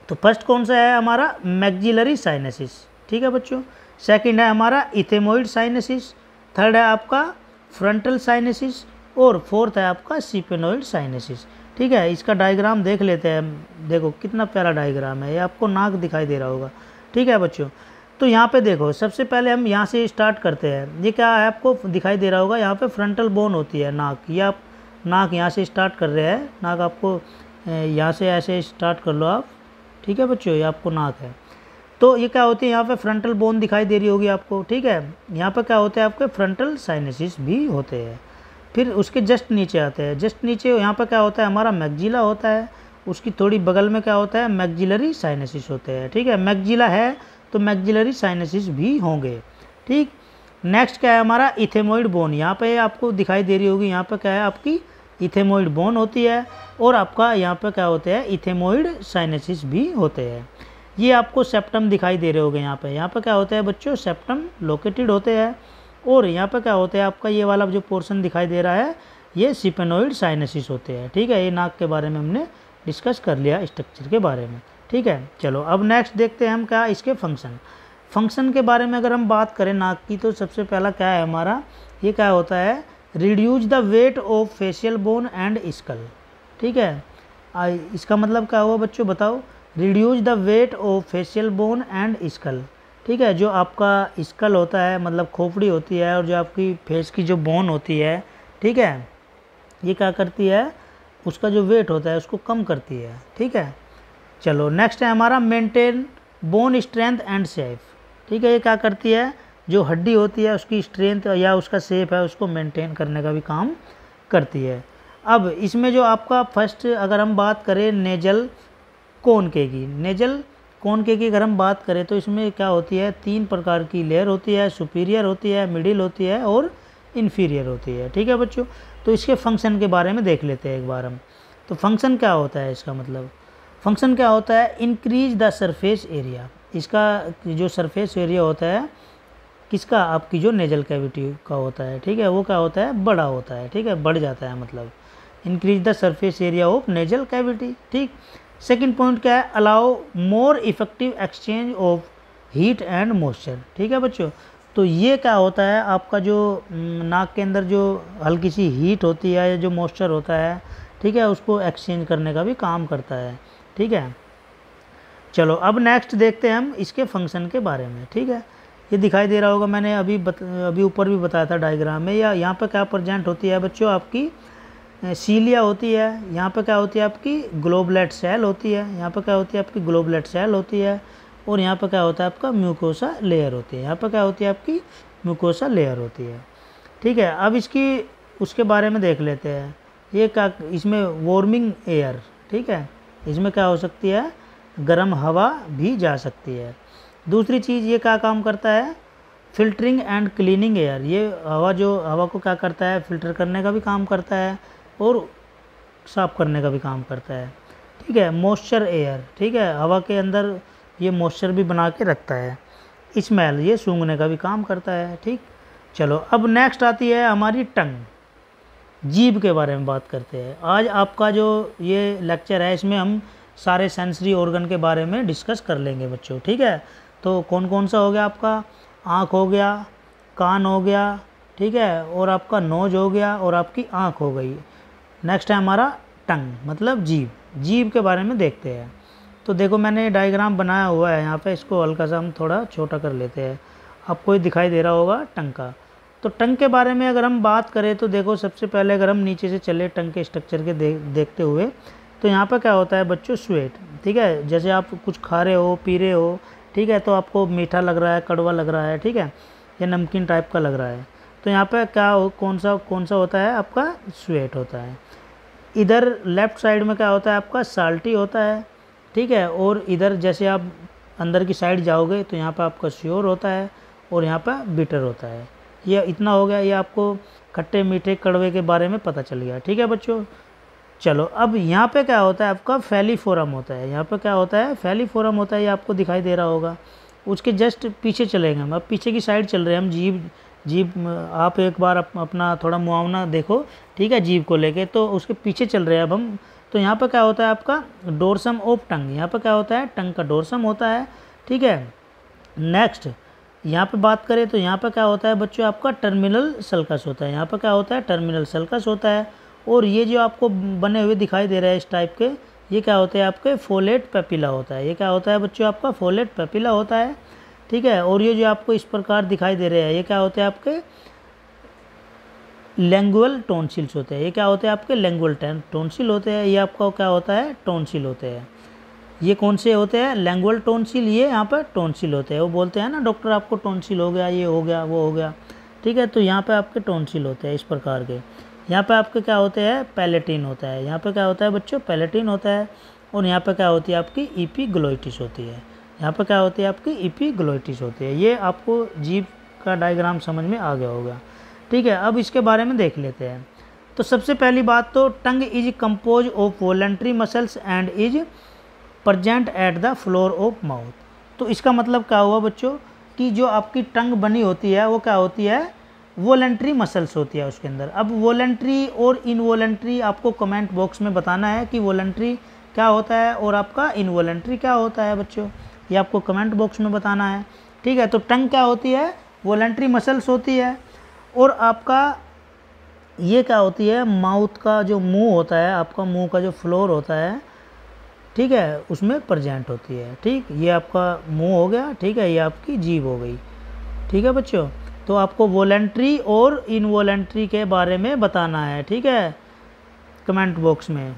तो फर्स्ट कौन सा है हमारा, मैक्सिलरी साइनेसिस, ठीक है बच्चों। सेकंड है हमारा इथेमोइड साइनेसिस। थर्ड है आपका फ्रंटल साइनेसिस और फोर्थ है आपका सिपेनोइड साइनेसिस, ठीक है। इसका डायग्राम देख लेते हैं, देखो कितना प्यारा डायग्राम है, ये आपको नाक दिखाई दे रहा होगा, ठीक है बच्चों। तो यहाँ पे देखो सबसे पहले हम यहाँ से स्टार्ट करते हैं, ये क्या है आपको दिखाई दे रहा होगा, यहाँ पे फ्रंटल बोन होती है नाक, ये आप नाक यहाँ से स्टार्ट कर रहे हैं, नाक आपको यहाँ से ऐसे स्टार्ट कर लो आप, ठीक है बच्चों, ये आपको नाक है। तो ये क्या होती है, यहाँ पे फ्रंटल बोन दिखाई दे रही होगी आपको, ठीक है। यहाँ पे क्या होते हैं आपके फ्रंटल साइनेसिस भी होते हैं। फिर उसके जस्ट नीचे आते हैं, जस्ट नीचे यहाँ पे क्या होता है हमारा मैक्जिला होता है, उसकी थोड़ी बगल में क्या होता है, मैक्जिलरी साइनेसिस होते हैं, ठीक है। मैक्जिला है तो मैक्जिलरी साइनेसिस भी होंगे, ठीक। नेक्स्ट क्या है हमारा, इथेमोइड बोन। यहाँ पे आपको दिखाई दे रही होगी, यहाँ पे क्या है आपकी इथेमोइड बोन होती है और आपका यहाँ पे क्या होते हैं, इथेमोइड साइनेसिस भी होते हैं। ये आपको सेप्टम दिखाई दे रहे होंगे, यहाँ पे क्या होता है बच्चों, सेप्टम लोकेटेड होते हैं। और यहाँ पे क्या होता है आपका ये वाला जो पोर्शन दिखाई दे रहा है, ये सिपेनोइड साइनेसिस होते हैं, ठीक है। ये नाक के बारे में हमने डिस्कस कर लिया, स्ट्रक्चर के बारे में, ठीक है। चलो अब नेक्स्ट देखते हैं हम क्या इसके फंक्शन के बारे में अगर हम बात करें नाक की, तो सबसे पहला क्या है हमारा, ये क्या होता है, reduce the weight of facial bone and skull, ठीक है। इसका मतलब क्या हुआ बच्चों बताओ, reduce the weight of facial bone and skull, ठीक है। जो आपका स्कल होता है मतलब खोपड़ी होती है और जो आपकी फेस की जो बोन होती है, ठीक है, ये क्या करती है, उसका जो वेट होता है उसको कम करती है, ठीक है। चलो नेक्स्ट है हमारा maintain bone strength and shape, ठीक है। ये क्या करती है, जो हड्डी होती है उसकी स्ट्रेंथ या उसका शेप है उसको मेंटेन करने का भी काम करती है। अब इसमें जो आपका फर्स्ट अगर हम बात करें नेजल कोनके की, नेजल कोनके की अगर हम बात करें तो इसमें क्या होती है, 3 प्रकार की लेयर होती है, सुपीरियर होती है, मिडिल होती है और इन्फीरियर होती है, ठीक है बच्चों। तो इसके फंक्शन के बारे में देख लेते हैं एक बार हम। तो फंक्शन क्या होता है इसका मतलब, फंक्शन क्या होता है, इंक्रीज द सरफेस एरिया। इसका जो सरफेस एरिया होता है किसका, आपकी जो नेजल कैविटी का होता है, ठीक है, वो क्या होता है, बड़ा होता है, ठीक है, बढ़ जाता है, मतलब increase the surface area of nasal cavity, ठीक। सेकंड पॉइंट क्या है, allow more effective exchange of heat and moisture, ठीक है बच्चों। तो ये क्या होता है, आपका जो नाक के अंदर जो हल्की सी हीट होती है या जो मॉइस्चर होता है, ठीक है, उसको एक्सचेंज करने का भी काम करता है, ठीक है। चलो अब नेक्स्ट देखते हैं हम इसके फंक्शन के बारे में, ठीक है। ये दिखाई दे रहा होगा, मैंने अभी ऊपर भी बताया था डायग्राम में, या यहाँ पे क्या प्रेजेंट होती है बच्चों, आपकी सीलिया होती है, यहाँ पे क्या होती है आपकी ग्लोबुलेट सेल होती है, यहाँ पे क्या होती है आपकी ग्लोबुलेट सेल होती है, और यहाँ पे क्या होता है आपका म्यूकोसा लेयर होती है, यहाँ पे क्या होती है आपकी म्यूकोसा लेयर होती है, ठीक है। अब इसकी उसके बारे में देख लेते हैं, ये क्या, इसमें वार्मिंग एयर, ठीक है, इसमें क्या हो सकती है, गर्म हवा भी जा सकती है। दूसरी चीज़ ये क्या काम करता है, फिल्टरिंग एंड क्लीनिंग एयर, ये हवा को क्या करता है, फिल्टर करने का भी काम करता है और साफ़ करने का भी काम करता है, ठीक है। मॉइस्चर एयर, ठीक है, हवा के अंदर ये मॉइस्चर भी बना के रखता है। स्मेल, ये सूंघने का भी काम करता है, ठीक। चलो अब नेक्स्ट आती है हमारी टंग, जीभ के बारे में बात करते हैं। आज आपका जो ये लेक्चर है इसमें हम सारे सेंसरी ऑर्गन के बारे में डिस्कस कर लेंगे बच्चों, ठीक है। तो कौन कौन सा हो गया आपका, आँख हो गया, कान हो गया, ठीक है, और आपका नोज हो गया, और आपकी आँख हो गई। नेक्स्ट है हमारा टंग, मतलब जीभ। जीभ के बारे में देखते हैं। तो देखो मैंने डायग्राम बनाया हुआ है यहाँ पे, इसको हल्का सा हम थोड़ा छोटा कर लेते हैं। आपको ये दिखाई दे रहा होगा टंग का। तो टंग के बारे में अगर हम बात करें तो देखो सबसे पहले अगर हम नीचे से चले टंग के स्ट्रक्चर के देखते हुए, तो यहाँ पर क्या होता है बच्चों, स्वेट, ठीक है। जैसे आप कुछ खा रहे हो, पी रहे हो, ठीक है, तो आपको मीठा लग रहा है, कड़वा लग रहा है, ठीक है, या नमकीन टाइप का लग रहा है, तो यहाँ पे क्या कौन सा होता है आपका, स्वेट होता है। इधर लेफ़्ट साइड में क्या होता है आपका, साल्टी होता है, ठीक है। और इधर जैसे आप अंदर की साइड जाओगे तो यहाँ पे आपका श्योर होता है, और यहाँ पे बिटर होता है। ये इतना हो गया, ये आपको खट्टे मीठे कड़वे के बारे में पता चल गया, ठीक है बच्चों। चलो अब यहाँ पे क्या होता है आपका, फैलीफोरम होता है। यहाँ पे क्या होता है, फैलीफोरम होता है, ये आपको दिखाई दे रहा होगा। उसके जस्ट पीछे चलेंगे हम, अब पीछे की साइड चल रहे हैं हम। जीभ आप एक बार अपना थोड़ा मुआवना देखो, ठीक है, जीभ को लेके, तो उसके पीछे चल रहे हैं अब हम। तो यहाँ पर क्या होता है आपका, डोरसम ऑफ टंग। यहाँ पर क्या होता है, टंग का डोरसम होता है, ठीक है। नेक्स्ट यहाँ पे बात करें तो यहाँ पर क्या होता है बच्चों, आपका टर्मिनल सल्कस होता है। यहाँ पर क्या होता है, टर्मिनल सल्कस होता है। और ये जो आपको बने हुए दिखाई दे रहे हैं इस टाइप के, ये क्या होते हैं आपके, फोलेट पेपिला होता है। ये क्या होता है बच्चों, आपका फोलेट पेपिला होता है, ठीक है। और ये जो आपको इस प्रकार दिखाई दे रहे हैं, ये क्या होते हैं आपके, लैंगुअल टोन्सिल्स होते हैं। ये क्या होते हैं आपके, लैंगुअल टोन्सिल होते हैं। ये आपका क्या होता है, टोन्सिल होते हैं। ये कौन से होते हैं, लैंगुअल टोन्सिल, ये यहाँ पर टोन्सिल होते हैं। वो बोलते हैं ना डॉक्टर आपको टोन्सिल हो गया, ये हो गया, वो हो गया, ठीक है। तो यहाँ पे आपके टोन्सिल होते हैं इस प्रकार के। यहाँ पे आपके क्या होते हैं, पैलेटिन होता है। यहाँ पे क्या होता है बच्चों, पैलेटिन होता है। और यहाँ पे क्या होती है आपकी, इपीग्लोटिस होती है। यहाँ पे क्या होती है आपकी, इपीग्लोटिस होती है। ये आपको जीभ का डायग्राम समझ में आ गया होगा, ठीक है। अब इसके बारे में देख लेते हैं। तो सबसे पहली बात तो tongue is compose of voluntary muscles and is present at the floor of mouth. तो इसका मतलब क्या हुआ बच्चों, कि जो आपकी टंग बनी होती है वो क्या होती है, वॉलंटरी मसल्स होती है उसके अंदर। अब वॉलंटरी और इनवॉलंटरी आपको कमेंट बॉक्स में बताना है कि वॉलंटरी क्या होता है और आपका इनवॉलंटरी क्या होता है बच्चों, ये आपको कमेंट बॉक्स में बताना है, ठीक है। तो टंग क्या होती है, वॉलंटरी मसल्स होती है। और आपका ये क्या होती है, माउथ का जो मुंह होता है, आपका मुंह का जो फ्लोर होता है, ठीक है, उसमें प्रेजेंट होती है, ठीक। ये आपका मुंह हो गया, ठीक है, ये आपकी जीभ हो गई, ठीक है बच्चों। तो आपको वॉलंटरी और इनवॉलंटरी के बारे में बताना है, ठीक है, कमेंट बॉक्स में।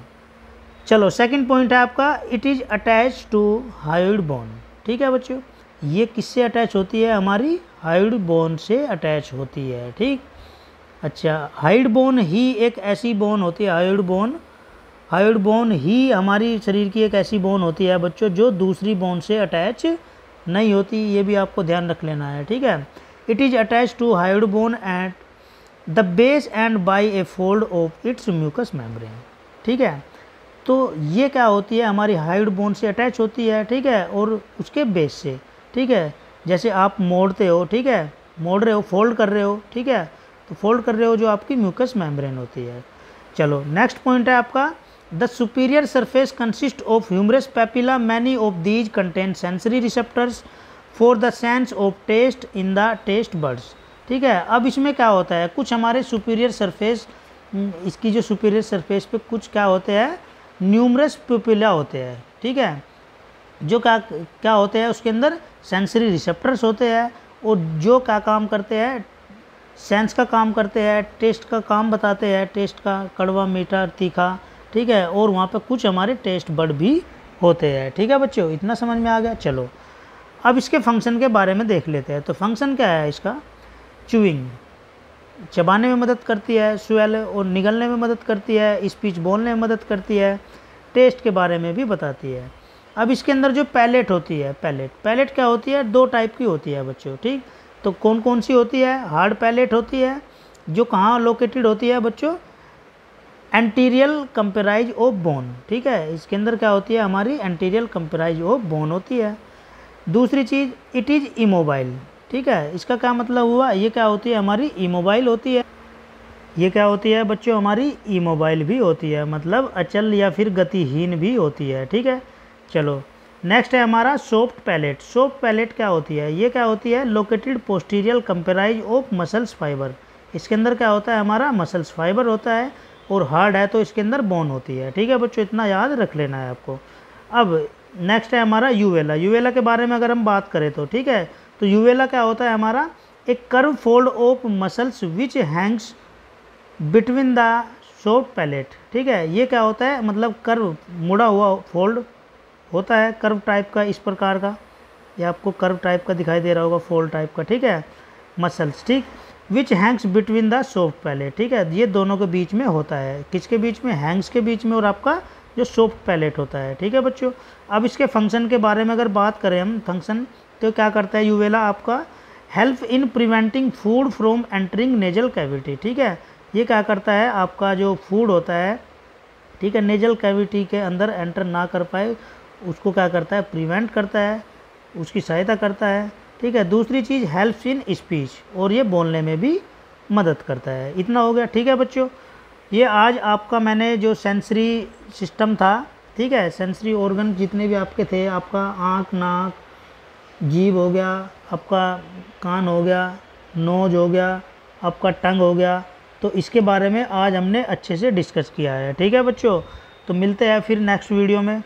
चलो सेकंड पॉइंट है आपका, it is attach to hyoid bone, ठीक है बच्चों। ये किससे अटैच होती है, हमारी हायोइड बोन से अटैच होती है, ठीक। अच्छा, हायोइड बोन ही एक ऐसी बोन होती है, हायोइड बोन ही हमारी शरीर की एक ऐसी बोन होती है बच्चों जो दूसरी बोन से अटैच नहीं होती। ये भी आपको ध्यान रख लेना है, ठीक है। It is attach to hyoid bone at the base and by a fold of its mucus membrane, ठीक है। तो ये क्या होती है, हमारी हायोइड बोन से अटैच होती है, ठीक है, और उसके बेस से, ठीक है। जैसे आप मोड़ते हो, ठीक है, मोड़ रहे हो, फोल्ड कर रहे हो, ठीक है, तो फोल्ड कर रहे हो जो आपकी म्यूकस मेम्ब्रेन होती है। चलो नेक्स्ट पॉइंट है आपका, the superior surface consist of humerus papilla, many of these contain sensory receptors for the sense of taste in the taste birds, ठीक है। अब इसमें क्या होता है, कुछ हमारे सुपीरियर सरफेस, इसकी जो सुपीरियर सरफेस पे कुछ क्या होते हैं, न्यूमरस पेपिला होते हैं, ठीक है, जो क्या होते हैं, उसके अंदर सेंसरी रिसेप्टर्स होते हैं, और जो क्या काम करते हैं, सेंस का काम करते हैं, टेस्ट का काम बताते हैं, टेस्ट का, कड़वा मीठा तीखा, ठीक है। और वहाँ पे कुछ हमारे टेस्ट बर्ड भी होते हैं, ठीक है बच्चों, इतना समझ में आ गया। चलो अब इसके फंक्शन के बारे में देख लेते हैं। तो फंक्शन क्या है इसका, च्यूइंग, चबाने में मदद करती है, स्वेल और निगलने में मदद करती है, स्पीच बोलने में मदद करती है, टेस्ट के बारे में भी बताती है। अब इसके अंदर जो पैलेट होती है, पैलेट क्या होती है, दो टाइप की होती है बच्चों, ठीक। तो कौन कौन सी होती है, हार्ड पैलेट होती है, जो कहाँ लोकेटेड होती है बच्चों, एंटीरियल कंपेराइज ऑफ बोन, ठीक है। इसके अंदर क्या होती है, हमारी एंटीरियल कंपेराइज ऑफ बोन होती है। दूसरी चीज़, इट इज़ इमोबाइल, ठीक है। इसका क्या मतलब हुआ, ये क्या होती है, हमारी इमोबाइल होती है। ये क्या होती है बच्चों, हमारी इमोबाइल भी होती है, मतलब अचल या फिर गतिहीन भी होती है। ठीक है, चलो नेक्स्ट है हमारा सॉफ्ट पैलेट। सॉफ्ट पैलेट क्या होती है, ये क्या होती है, located posterior comprises of muscles fibre. इसके अंदर क्या होता है, हमारा मसल्स फाइबर होता है, और हार्ड है तो इसके अंदर बोन होती है। ठीक है बच्चों, इतना याद रख लेना है आपको। अब नेक्स्ट है हमारा यूवेला। यूवेला के बारे में अगर हम बात करें तो ठीक है, तो यूवेला क्या होता है हमारा, एक curve fold of muscles which hangs between the soft palate. ठीक है, ये क्या होता है, मतलब कर्व मुड़ा हुआ फोल्ड होता है, कर्व टाइप का इस प्रकार का, ये आपको कर्व टाइप का दिखाई दे रहा होगा, फोल्ड टाइप का। ठीक है, मसल्स, ठीक, which hangs between the soft palate. ठीक है, ये दोनों के बीच में होता है, किसके बीच में, हैंग्स के बीच में, और आपका जो सॉफ्ट पैलेट होता है। ठीक है बच्चों, अब इसके फंक्शन के बारे में अगर बात करें हम, फंक्शन तो क्या करता है यूवेला आपका, help in preventing food from entering nasal cavity. ठीक है, ये क्या करता है, आपका जो फूड होता है, ठीक है, नेजल कैविटी के अंदर एंटर ना कर पाए, उसको क्या करता है, प्रिवेंट करता है, उसकी सहायता करता है। ठीक है, दूसरी चीज़ हेल्प्स इन स्पीच, और ये बोलने में भी मदद करता है। इतना हो गया। ठीक है बच्चों, ये आज आपका मैंने जो सेंसरी सिस्टम था, ठीक है, सेंसरी ऑर्गन जितने भी आपके थे, आपका आँख, नाक, जीभ हो गया, आपका कान हो गया, नोज हो गया, आपका टंग हो गया, तो इसके बारे में आज हमने अच्छे से डिस्कस किया है। ठीक है बच्चों, तो मिलते हैं फिर नेक्स्ट वीडियो में।